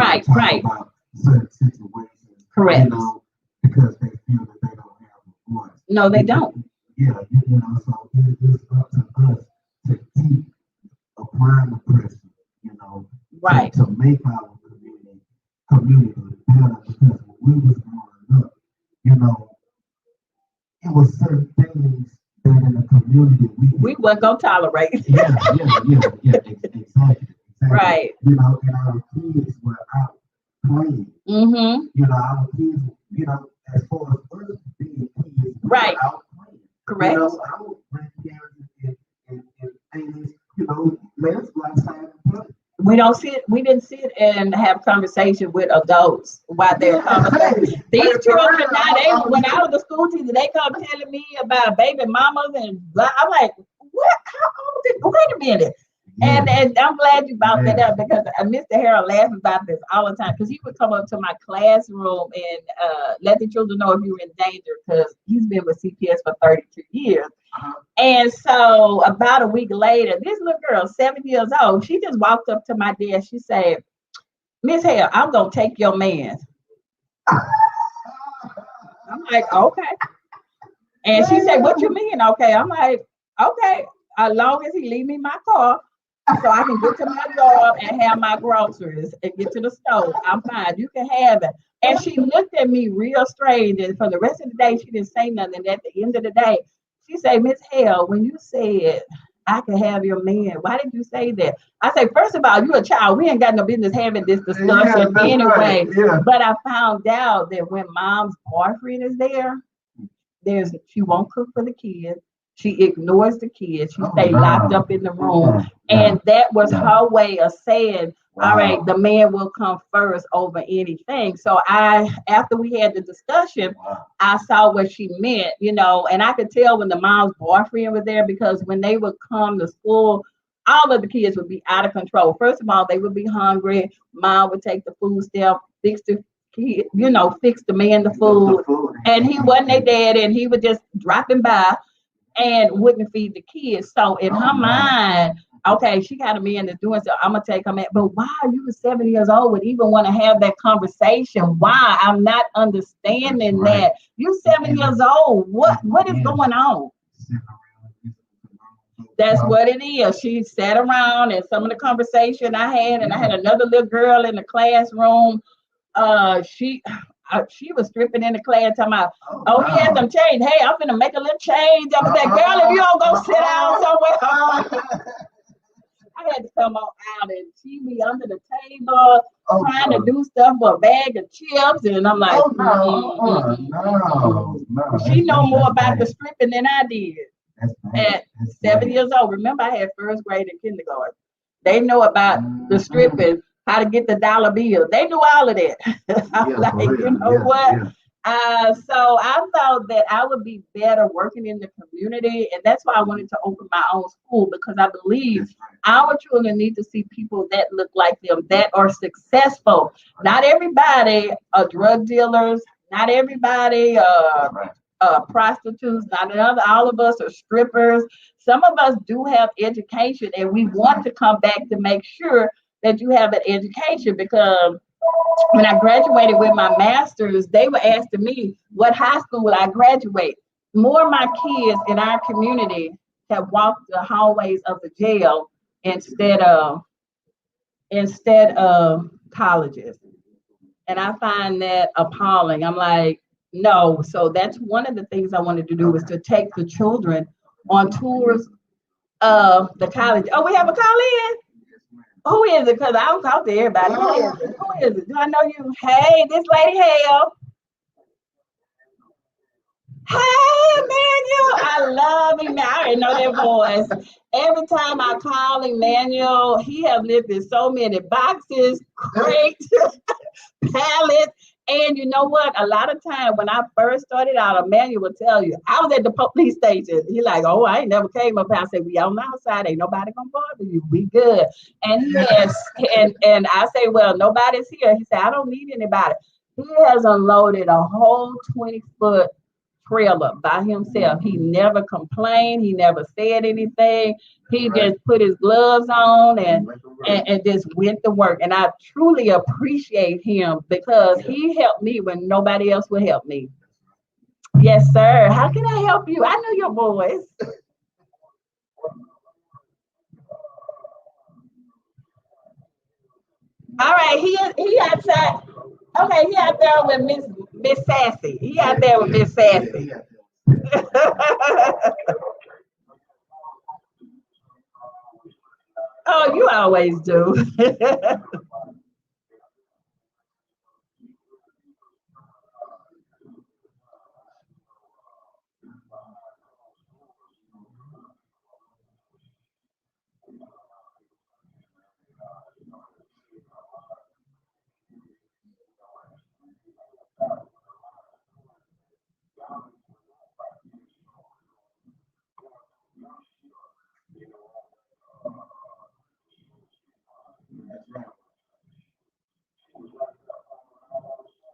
S1: Right,
S2: talk
S1: right.
S2: about certain situations,
S1: Correct.
S2: you know, because they feel that they don't have a voice.
S1: No, they don't.
S2: Yeah, you know, so it is up to us to keep applying the pressure, you know,
S1: Right.
S2: to make our community better. Because when we was growing up, you know, it was certain things that in the community
S1: We weren't gonna tolerate.
S2: exactly.
S1: Right.
S2: You know, and our kids were out playing.
S1: Mm-hmm.
S2: You know, our kids, you know, as far as us being kids, we
S1: Right.
S2: were out playing.
S1: Correct.
S2: You know, our grandparents and aunties, you know, let us go outside and play.
S1: We didn't sit and have conversation with adults while they're conversating. These children now, when I was a school teacher, they come telling me about baby mamas and blah. I'm like, what? How old is it? Wait a minute.
S2: Yeah.
S1: And I'm glad you brought that
S2: Yeah.
S1: up because Mr. Harold laughs about this all the time because he would come up to my classroom and let the children know if you were in danger because he's been with CPS for 32 years.
S2: Uh-huh.
S1: And so about a week later, this little girl, 7 years old, she just walked up to my desk. She said, Miss Hale, I'm gonna take your man. I'm like, okay. And she said, what you mean? Okay. I'm like, okay, as long as he leave me my car so I can get to my job and have my groceries and get to the store, I'm fine. You can have it. And she looked at me real strange. And for the rest of the day, she didn't say nothing. And at the end of the day, she said, Miss Hale, when you said I can have your man, why did you say that? I say, first of all, you're a child. We ain't got no business having this discussion anyway.
S2: Right. Yeah.
S1: But I found out that when mom's boyfriend is there, she won't cook for the kids. She ignores the kids. She stay locked up in the room. And that was her way of saying, all right, the man will come first over anything. So after we had the discussion, I saw what she meant, you know, and I could tell when the mom's boyfriend was there because when they would come to school, all of the kids would be out of control. First of all, they would be hungry. Mom would take the food stamp, fix the kid, you know, fix the man the food. And he wasn't their dad, and he would just dropping by and wouldn't feed the kids. So in her mind, okay, she got a man that's doing so. I'm gonna take him in. But why are you 7 years old would even want to have that conversation? Why? I'm not understanding that. You 7 years old. What is going on? That's what it is. She sat around and some of the conversation I had, and I had another little girl in the classroom. She was stripping in the class talking about, oh, he had some change. Hey, I'm gonna make a little change. I was like, girl, if you don't go sit down somewhere. I had to come on out and she be under the table trying to do stuff for a bag of chips. And I'm like,
S2: no.
S1: She know more about the stripping than I did. At 7 years old. Remember, I had first grade and kindergarten. They know about the stripping, how to get the dollar bill. They knew all of that. I'm like, you know what? Yeah. So I thought that I would be better working in the community, and that's why I wanted to open my own school because I believe our children need to see people that look like them, that are successful. Not everybody are drug dealers. Not everybody prostitutes. Not another. All of us are strippers. Some of us do have education, and we want to come back to make sure that you have an education because when I graduated with my master's, they were asking me what high school would I graduate. More of my kids in our community have walked the hallways of the jail instead of colleges. And I find that appalling. I'm like, no. So that's one of the things I wanted to do was to take the children on tours of the college. Oh, we have a call in? Who is it? Because I don't talk to everybody. Who is it? Who is it? Do I know you? Hey, this lady Hale. Hey, Emmanuel. I love him. I already know that voice. Every time I call Emmanuel, he have lifted so many boxes, crates, pallets. And you know what? A lot of time when I first started out, Emmanuel would tell you, I was at the police station. He like, oh, I ain't never came up here. I said, we on the outside. Ain't nobody gonna bother you. We good. And he has, and I say, well, nobody's here. He said, I don't need anybody. He has unloaded a whole 20-foot trailer by himself. He never complained. He never said anything. He just put his gloves on and just went to work. And I truly appreciate him because he helped me when nobody else would help me. Yes, sir. How can I help you? I know your voice. All right, he outside. Okay, he out there with Miss Sassy. He out there with Miss Sassy. Oh, you always do.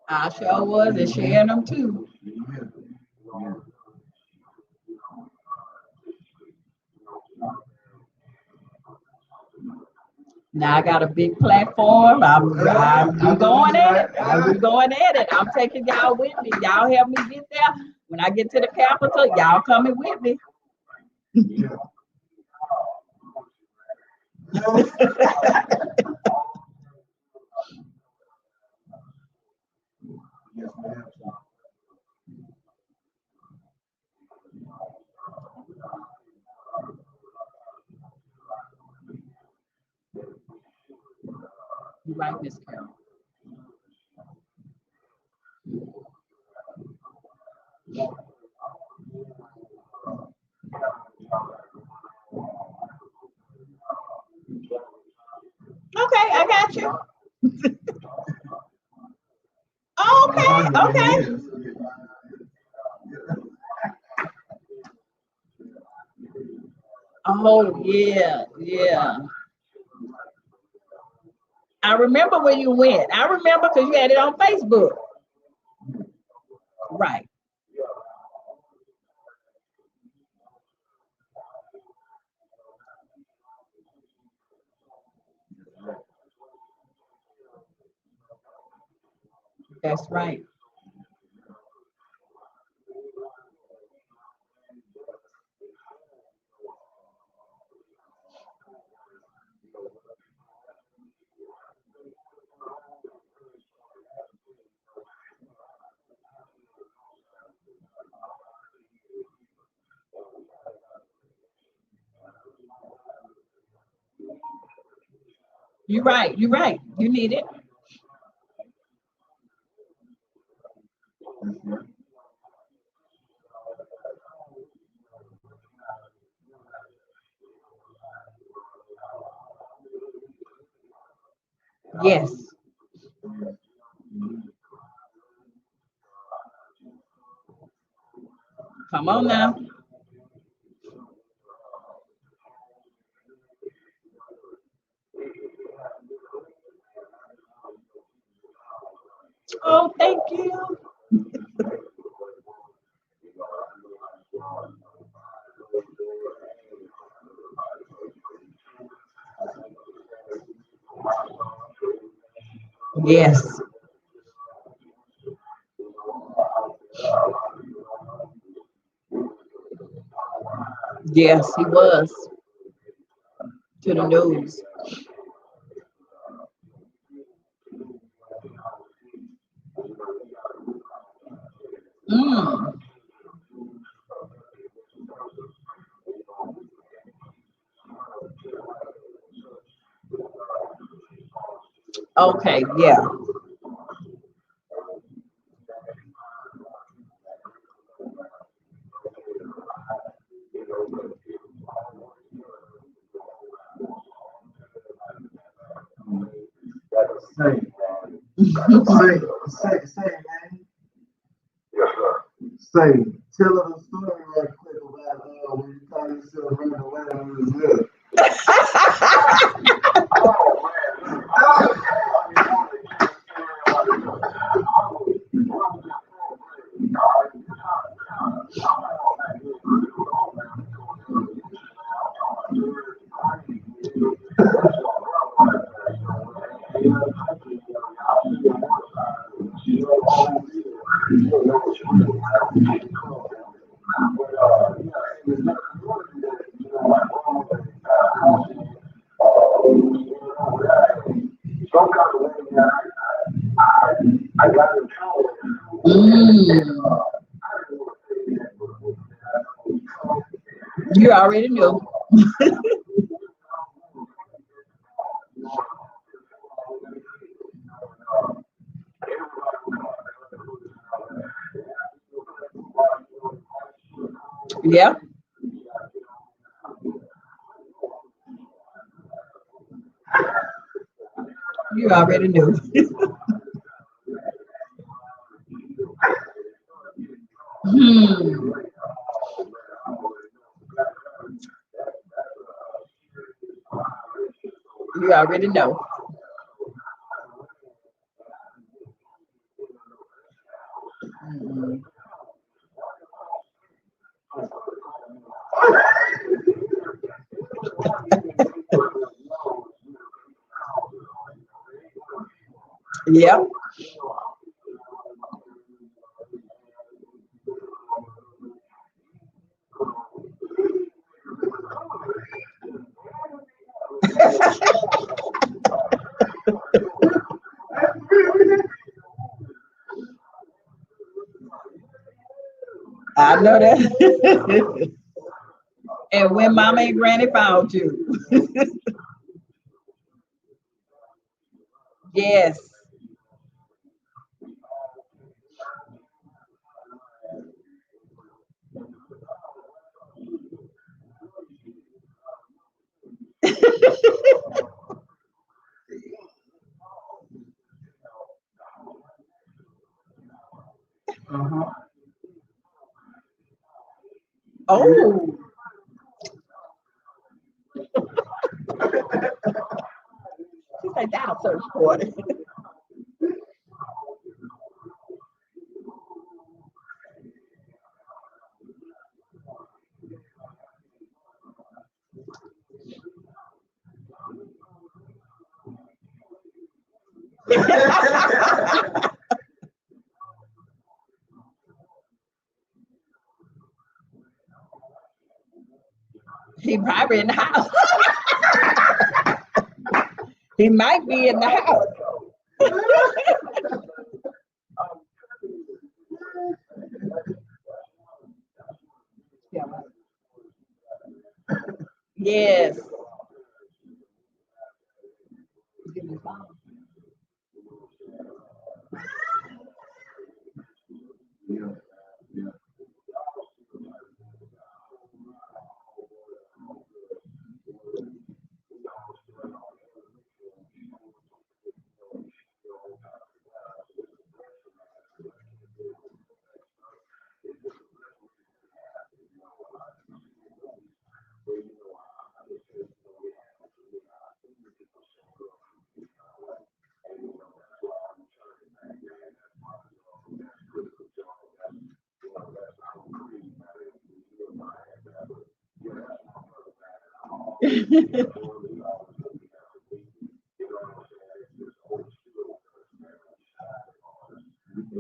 S1: I sure was and sharing them too. Now I got a big platform. I'm going at it. I'm going at it. I'm taking y'all with me. Y'all help me get there. When I get to the Capitol, y'all coming with me. You right, Miss Carol. Okay, I got you. Okay, okay. Oh yeah, yeah. I remember when you went. I remember because you had it on Facebook. Right. That's right. You're right. You're right. You need it. Yes. Come on now. Oh, thank you. Yes. Yes, he was to the news. Mm. Okay, yeah.
S2: Say, say, man. Say, tell us a story right quick about when you call yourself running away when you was good.
S1: You already knew. Yeah. You already knew. Hmm. You already know. Mm. Yeah. I know that. And when mama and granny found you. Yes. Uh-huh. Oh, she said that'll search for it. He probably in the house. He might be in the house. Yes.
S2: Yeah, yeah.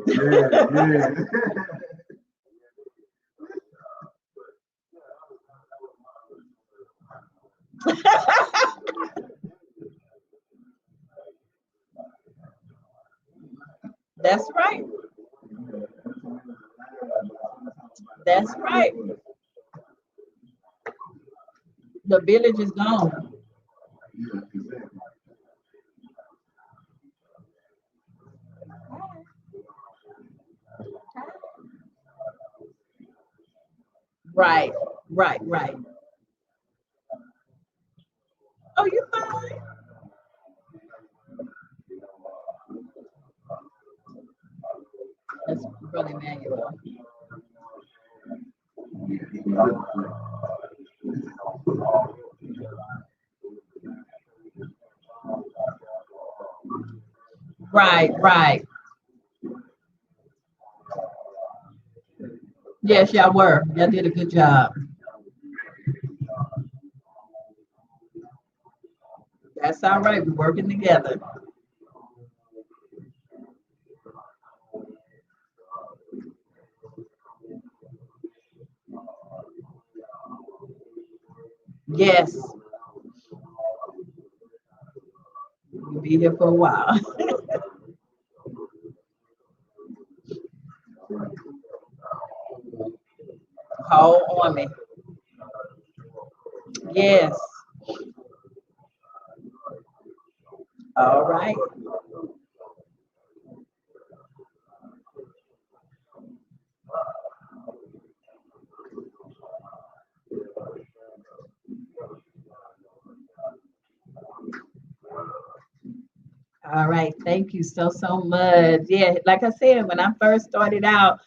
S2: Yeah, yeah.
S1: That's right. That's right. The village is gone.
S2: Yeah, exactly.
S1: Right, right, right. Oh, you fine? That's Brother Emmanuel. Right, right. Yes, y'all were. Y'all did a good job. That's all right. We're working together. Yes, we'll be here for a while. Call on me. Yes. All right. All right. Thank you so much. Yeah, like I said, when I first started out,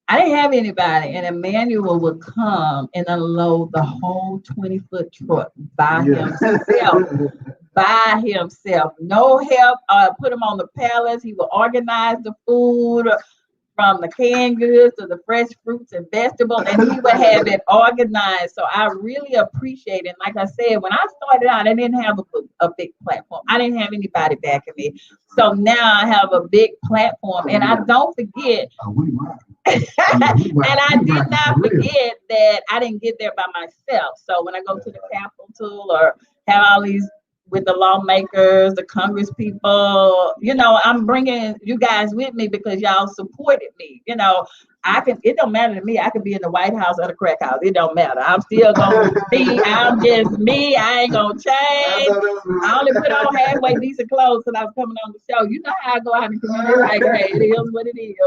S1: I didn't have anybody, and Emmanuel would come and unload the whole 20-foot truck by himself. By himself, no help. Put him on the pallets. He would organize the food from the canned goods to the fresh fruits and vegetables, and he would have it organized. So I really appreciate it. Like I said, when I started out, I didn't have a big platform. I didn't have anybody backing me. So now I have a big platform, and I don't forget. And I did not forget that I didn't get there by myself. So when I go to the Capitol or have all these with the lawmakers, the Congress people, I'm bringing you guys with me because y'all supported me. It don't matter to me. I could be in the White House or the crack house. It don't matter. I'm still going to be, I'm just me. I ain't going to change. I only put on halfway decent clothes because I was coming on the show. You know how I go out in the community, like, hey, it is what it is.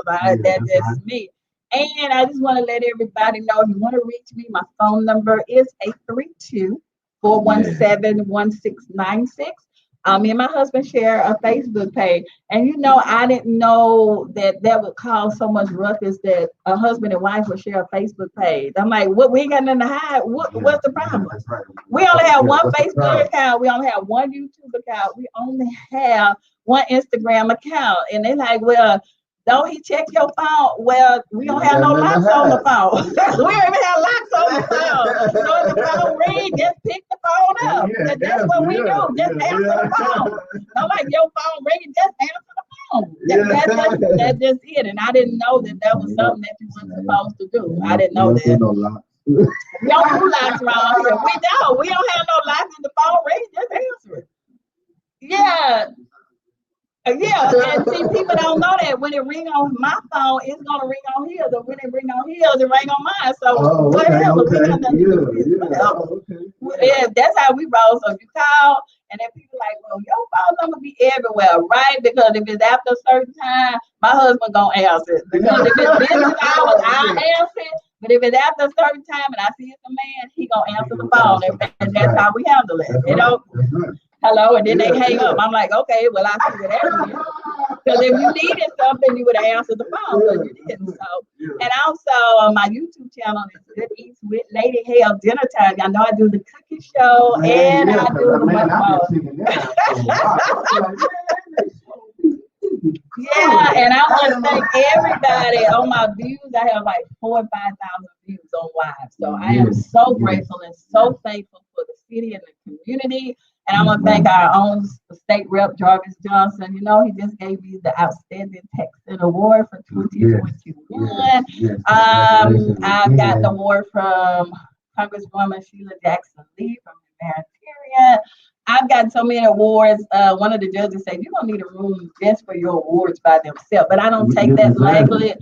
S1: That's just me. And I just want to let everybody know, if you want to reach me, my phone number is 832-417-1696. Me and my husband share a Facebook page. And I didn't know that would cause so much ruckus that a husband and wife would share a Facebook page. I'm like, what? We ain't got nothing to hide. What's the problem? We only have one Facebook account. We only have one YouTube account. We only have one Instagram account. And they're like, well, don't he check your phone? Well, we don't have no locks on the phone. We don't even have locks on the phone. So if the phone rings, just pick the phone up. That's what we do. Just answer the phone. Don't like your phone ringing, just answer the phone. That's just it. And I didn't know that was something that you weren't supposed to do. I didn't know that. We don't do locks around here. We don't. We don't have no locks in the phone ring. Just answer it. Yeah. Yeah, and see, people don't know that when it ring on my phone, it's gonna ring on his, or when it ring on his, it ring on mine. So whatever, we got nothing to do with it. Yeah, that's how we roll. So if you call, and then people like, well, your phone number be everywhere, right? Because if it's after a certain time, my husband gonna answer it. Because if it's business hours, I'll answer it. But if it's after a certain time and I see it's a man, he gonna answer the phone, and that's how we handle it. Hello, and then they hang up. I'm like, okay, well, I see what happened. Because if you needed something, you would have answered the phone, but you didn't. So, and also my YouTube channel is Good Eats with Lady Hale Dinner Time. I know I do the cooking show and I do the Yeah, and I want to thank everybody on my views. I have like 4,000 or 5,000 views on live. So I am so grateful and so thankful for the city and the community. And I want to thank our own state rep, Jarvis Johnson. He just gave me the Outstanding Texan Award for 2021. I've got the award from Congresswoman Sheila Jackson Lee from Humanitarian. I've got so many awards. One of the judges said, you don't need a room just for your awards by themselves. But I don't take that lightly.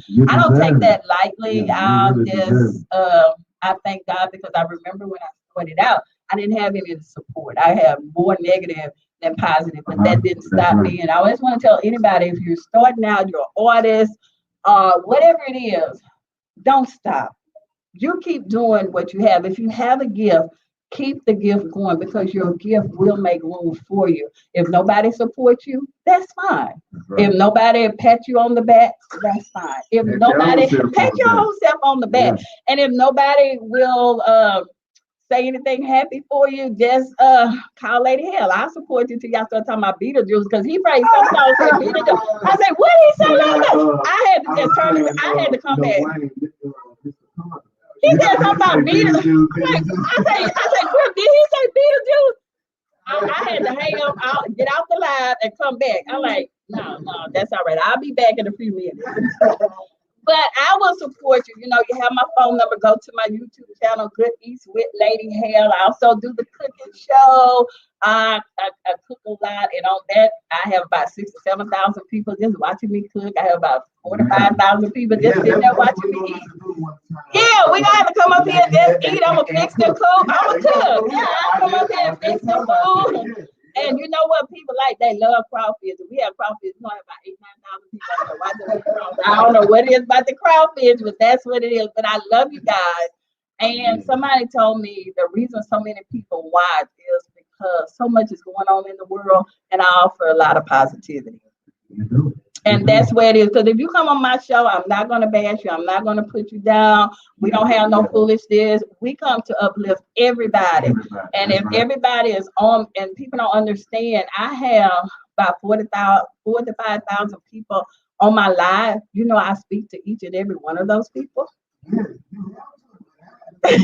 S1: I thank God because I remember when I started out, I didn't have any support. I have more negative than positive, but that didn't stop me. And I always want to tell anybody, if you're starting out, you're an artist, whatever it is, don't stop. You keep doing what you have. If you have a gift, keep the gift going because your gift will make room for you. If nobody supports you, that's fine. Right. If nobody pats you on the back, that's fine. If nobody pat your whole self on the back, and if nobody will say anything happy for you, just call Lady Hale. I'll support you till y'all start talking about Beetlejuice because he prays sometimes say Beetlejuice. I said, what did he say like that? I had to just turn it, I had to come back. He said something about Beetlejuice. I said, Chris, did he say Beetlejuice? I had to hang up, get out the live and come back. I'm like, no, that's all right. I'll be back in a few minutes. But I will support you. You know, you have my phone number. Go to my YouTube channel, Good Eats with Lady Hale. I also do the cooking show. I cook a lot, and on that, I have about 6,000 to 7,000 people just watching me cook. I have about 45,000 people just sitting there watching me eat. Yeah, we gotta come up here and just eat. I'm gonna fix the cook. I'm a cook. Yeah, I'll come up here and fix the food. And you know what? People like, they love crawfish. We have crawfish. We have about 8,000 to 9,000 people. I don't know what it is about the crawfish, but that's what it is. But I love you guys. And somebody told me the reason so many people watch is because so much is going on in the world, and I offer a lot of positivity. And that's where it is. Because if you come on my show, I'm not going to bash you. I'm not going to put you down. We don't have no foolishness. We come to uplift everybody. And if everybody is on, and people don't understand, I have about 45,000 people on my live. You know, I speak to each and every one of those people. and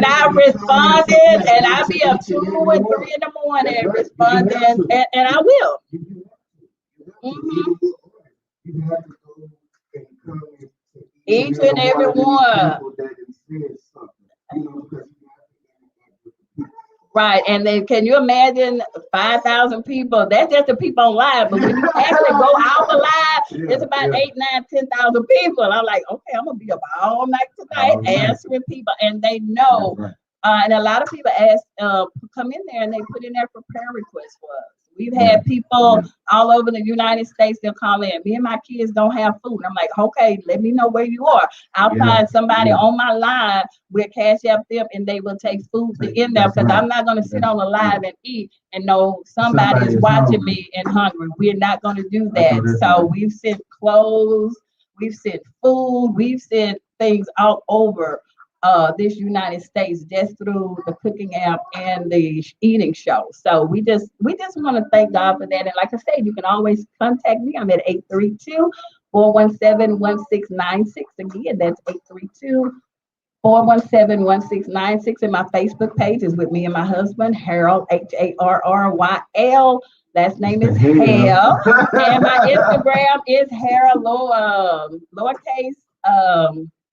S1: I responded, and I be up 2 and 3 in the morning responding, and I will. Each and every one. Right, and then can you imagine 5,000 people? That's just the people on live, but when you actually go out the live, it's about 8, 9, 10,000 people. I'm like, okay, I'm gonna be up all night tonight answering people, and they know. And a lot of people come in there and they put in there for prayer requests for us. We've had people all over the United States, they'll call in, me and my kids don't have food. I'm like, okay, let me know where you are. I'll find somebody on my line, we'll cash out them, and they will take food in there, because I'm not going to sit on the live and eat and know somebody is watching me and hungry. We're not going to do that. So we've sent clothes, we've sent food, we've sent things all over this United States just through the cooking app and the eating show. So we just want to thank God for that. And like I said, you can always contact me. I'm at 832-417-1696. Again, that's 832-417-1696. And my Facebook page is with me and my husband, Harold, Harryl. Last name is Hale. And my Instagram is Harold, lowercase,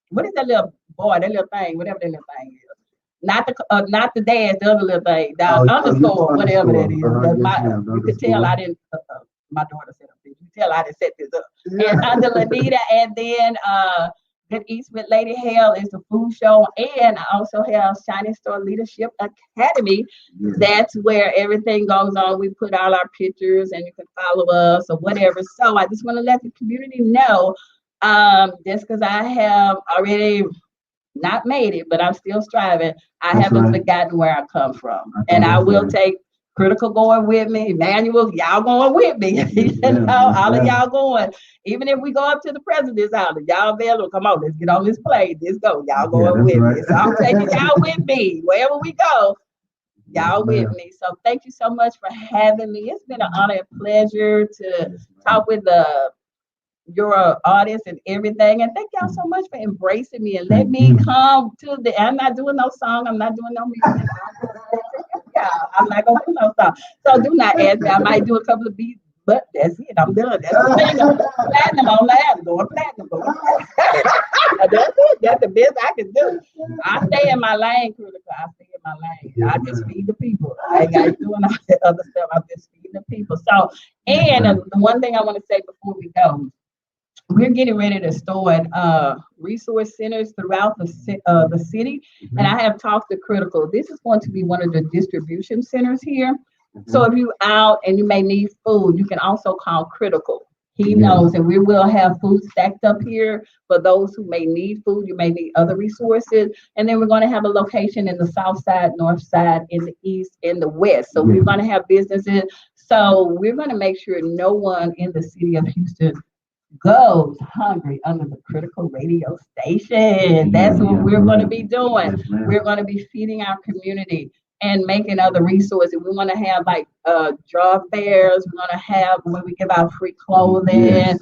S1: what is that little boy, that little thing, whatever that little thing is. Not the dash, the other little thing, the underscore, whatever that is. You can tell I didn't, my daughter set up this. You can tell I didn't set this up. And under Lanita, and then Good Eats with Lady Hale is the food show. And I also have Shining Star Leadership Academy. That's where everything goes on. We put all our pictures, and you can follow us or whatever. So I just want to let the community know, just because I have already not made it, but I'm still striving. I haven't forgotten where I come from. And I will take Critical going with me, Emmanuel, y'all going with me. All of y'all going. Even if we go up to the president's house, y'all available, come on, let's get on this plane. Let's go. Y'all going with me. So I'm taking y'all with me. Wherever we go, y'all with me. So thank you so much for having me. It's been an honor and pleasure to talk with your audience and everything. And thank y'all so much for embracing me and let me come to I'm not doing no song. I'm not doing no music. I'm not going to do no song. So do not ask me. I might do a couple of beats, but that's it. I'm done. That's the thing. Platinum on that. Going platinum. That's it. That's the best I can do. I stay in my lane, Critical. I stay in my lane. I just feed the people. I ain't got to doing all that other stuff. I'm just feeding the people. So, and the one thing I want to say before we go, we're getting ready to start resource centers throughout the city. And I have talked to Critical. This is going to be one of the distribution centers here. So if you're out and you may need food, you can also call Critical. He knows, and we will have food stacked up here for those who may need food. You may need other resources. And then we're going to have a location in the south side, north side, in the east, and the west. So we're going to have businesses. So we're going to make sure no one in the city of Houston goes hungry under the Critical radio station. That's what we're going to be doing. We're going to be feeding our community and making other resources. We want to have like job fairs. We're going to have, when we give out free clothing,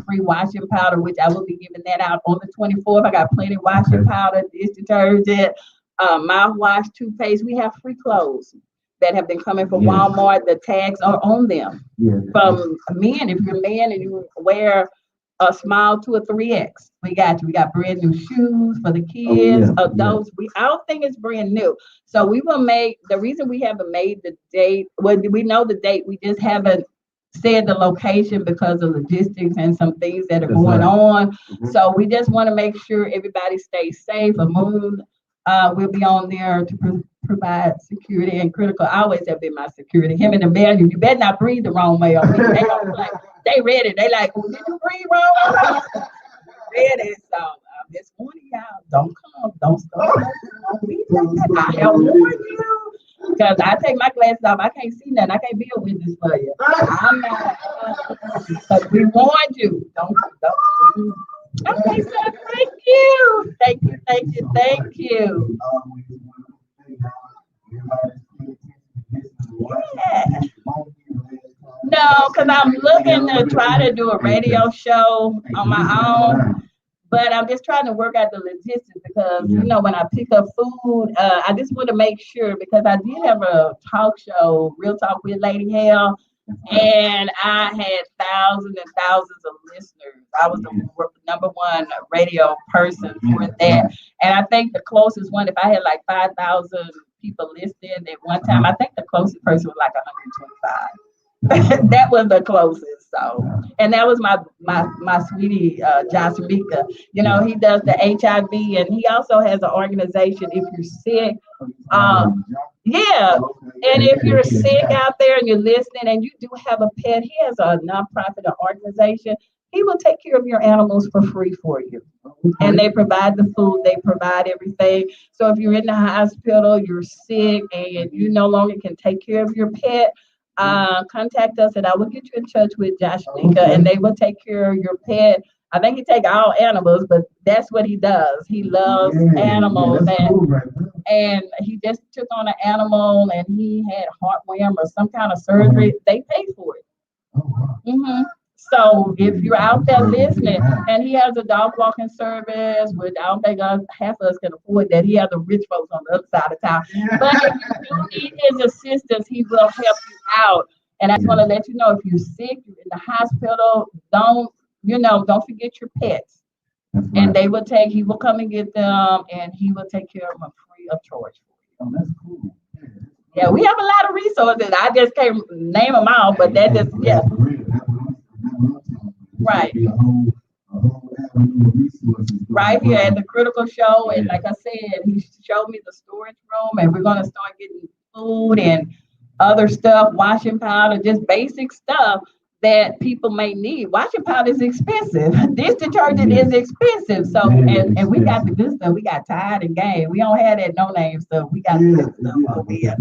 S1: free washing powder, which I will be giving that out on the 24th. I got plenty of washing powder, dish detergent, mouthwash, toothpaste. We have free clothes that have been coming from Walmart. The tags are on them. From men, if you're a man and you wear a small to a 3X. We got you. We got brand new shoes for the kids, adults. I don't think it's brand new. So we will make, the reason we haven't made the date, well, we know the date, we just haven't said the location because of logistics and some things that are going on. So we just want to make sure everybody stays safe. Moon will be on there to provide security and critical. I always have been my security. Him and the man, you better not breathe the wrong way on me. They don't like, they ready. They like, well, did you breathe wrong? Ready. So this morning, y'all, don't come, don't start. I have warned you. Because I take my glasses off, I can't see nothing. I can't be a witness for you. I'm not. Because we warned you. Don't. Okay, so thank you. Yeah. No, because I'm looking to try to do a radio show on my own. But I'm just trying to work out the logistics because, you know, when I pick up food, I just want to make sure, because I did have a talk show, Real Talk with Lady Hell, and I had thousands and thousands of listeners. I was the #1 radio person for that. And I think the closest one, if I had like 5,000 people listening at one time, I think the closest person was like 125. That was the closest. So, and that was my sweetie, Josh Mika. You know, he does the HIV, and he also has an organization. If you're sick, and if you're sick out there and you're listening and you do have a pet, he has a nonprofit organization. He will take care of your animals for free for you. And they provide the food, they provide everything. So if you're in the hospital, you're sick, and you no longer can take care of your pet, contact us and I will get you in touch with Josh Mika, and they will take care of your pet. I think he take all animals, but that's what he does. He loves animals, and he just took on an animal, and he had heartworm or some kind of surgery. They pay for it. So if you're out there listening, and he has a dog walking service, which I don't think half of us can afford that. He has the rich folks on the other side of town. But if you do need his assistance, he will help you out. And I just want to let you know, if you're sick, you're in the hospital, don't forget your pets. And he will come and get them, and he will take care of them free of charge for you.
S2: Oh, that's cool.
S1: Yeah, we have a lot of resources. I just can't name them all, but that just, Right. Right here at the Critical Show. And like I said, he showed me the storage room, and we're going to start getting food and other stuff, washing powder, just basic stuff that people may need. Washing powder is expensive. Dish detergent is expensive. So, and we got the good stuff. We got Tide and Gain. We don't have that no-name stuff. We got the good stuff over here.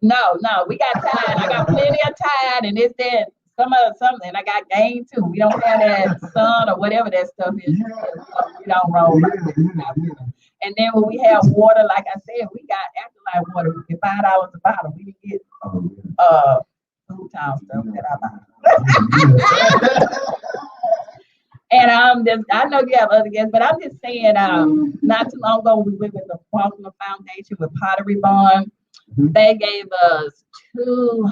S1: No, we got Tide. I got plenty of Tide, and it's that. Something. I got Gain too. We don't have that Sun or whatever that stuff is. We don't roll. And then when we have water, like I said, we got Alkaline water. We get $5 a bottle. We can get Food Town stuff that I buy. And I know you have other guests, but I'm just saying, not too long ago we went with the Faulkner Foundation with Pottery Barn. They gave us 2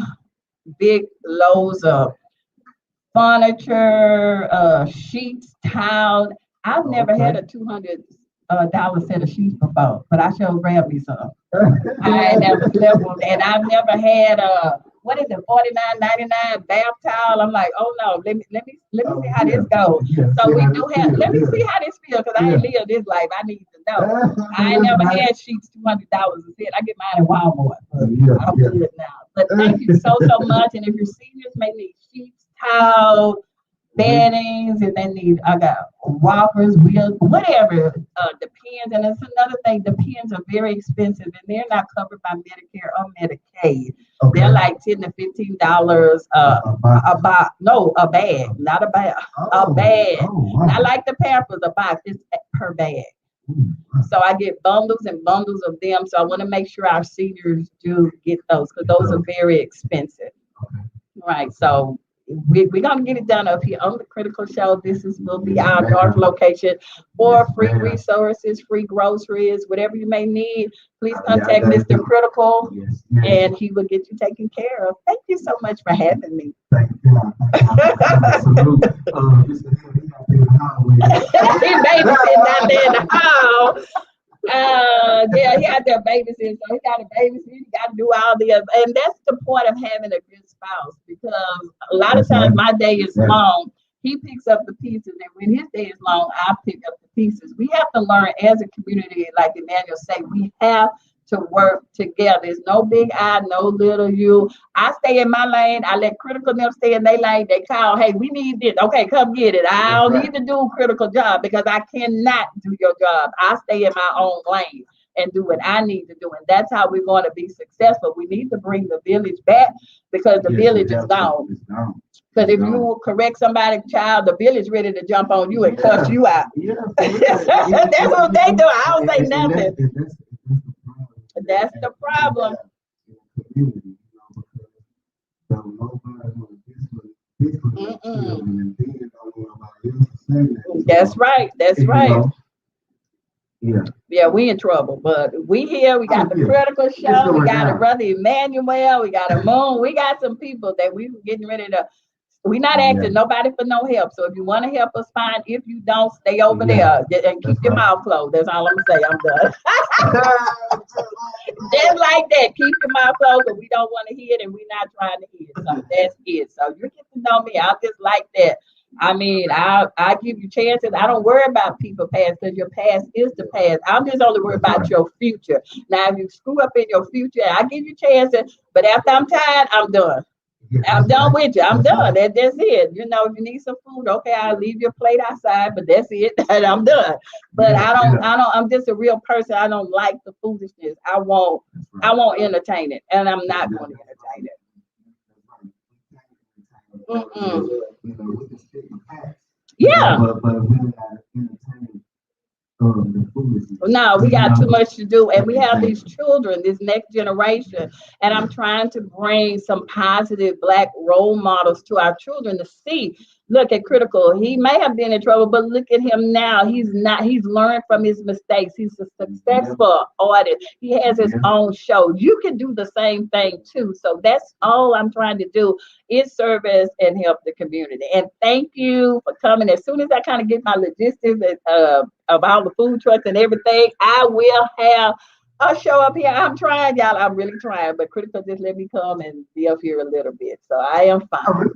S1: big loads of furniture, sheets, towels. I've never had a $200 set of sheets before, but I sure grabbed me some. I ain't never slept on that. And I've never had what is it, $49.99 bath towel. I'm like, oh no, let me see how this goes. So we do have. Let me see how this feels, because I ain't lived this life. I need to know. I ain't never had sheets $200 a set. I get mine at Walmart. I'm good now. But thank you so much. And if your seniors may need sheets, towels, beddings, if they need, I got walkers, wheels, whatever, depends. And it's another thing, depends are very expensive, and they're not covered by Medicare or Medicaid. Okay. They're like $10 to $15 a bag, not a bag, a bag. Wow. Not like the Pampers, a box, it's per bag. So I get bundles and bundles of them. So I want to make sure our seniors do get those, because those are very expensive. Okay. Right. So we're gonna get it done up here on the Critical Show. Will be our north location for free resources, free groceries, whatever you may need. Please contact Mr. Critical, and he will get you taken care of. Thank you so much for having me.
S2: Thank you. Salute.
S1: He babysitting out there in the hall. Yeah, he out there babysitting, so he got to babysit, he got to do all the other, and that's the point of having a good spouse, because a lot of times my day is long, he picks up the pieces, and when his day is long, I pick up the pieces. We have to learn as a community, like Emmanuel say, we have to work together. There's no big I, no little you. I stay in my lane. I let Critical them stay in their lane. They call, hey, we need this. Okay, come get it. I don't need to do a Critical job because I cannot do your job. I stay in my own lane and do what I need to do. And that's how we're going to be successful. We need to bring the village back because the village is gone. Because if you correct somebody's child, the village ready to jump on you and cuss you out. That's what they do. I don't say nothing. That's the problem. That's right. That's right. Yeah, we in trouble, but we here. We got the Critical Show. We got a brother Emmanuel. We got a Moon. We got some people that we getting ready to. We're not asking nobody for no help. So if you want to help us, fine. If you don't, stay over there and keep your mouth closed. That's all I'm gonna say. I'm done. Just like that. Keep your mouth closed, but we don't want to hear it, and we're not trying to hear it. So that's it. So you get to know me. I just like that. I mean, I give you chances. I don't worry about people past because your past is the past. I'm just only worried about your future. Now, if you screw up in your future, I give you chances. But after I'm tired, I'm done. I'm done with you. I'm done. That's it. You know, if you need some food, okay, I'll leave your plate outside, but that's it. And I'm done. But I'm just a real person. I don't like the foolishness. I won't entertain it. And I'm not going to entertain it. Yeah. No, we got too much to do, and we have these children, this next generation, and I'm trying to bring some positive Black role models to our children to see. Look at Critical. He may have been in trouble, but look at him now. He's learned from his mistakes. He's a successful artist. He has his own show. You can do the same thing too. So that's all I'm trying to do is service and help the community. And thank you for coming. As soon as I kind of get my logistics of all the food trucks and everything, I will have a show up here. I'm trying, y'all. I'm really trying, but Critical just let me come and be up here a little bit. So I am fine.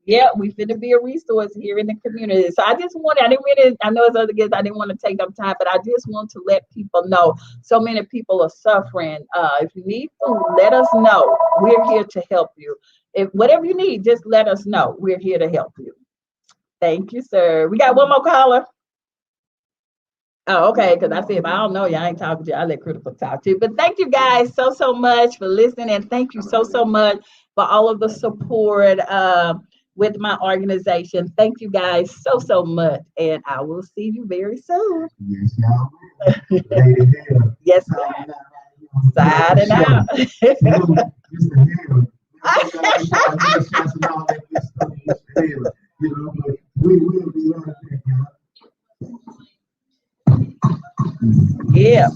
S1: Yeah, we finna be a resource here in the community. So I know it's other guests, I didn't want to take up time, but I just want to let people know so many people are suffering. If you need food, let us know. We're here to help you. If whatever you need, just let us know. We're here to help you. Thank you, sir. We got one more caller. Oh, okay, because I said, if I don't know you, I ain't talking to you. I let Critical talk to you. But thank you guys so much for listening. And thank you so much for all of the support with my organization. Thank you guys so much. And I will see you very soon.
S2: Yes, y'all. Yes,
S1: sir. Signing out. Yeah.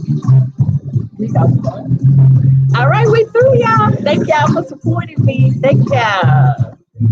S1: All right, we through, y'all. Thank y'all for supporting me. Thank y'all.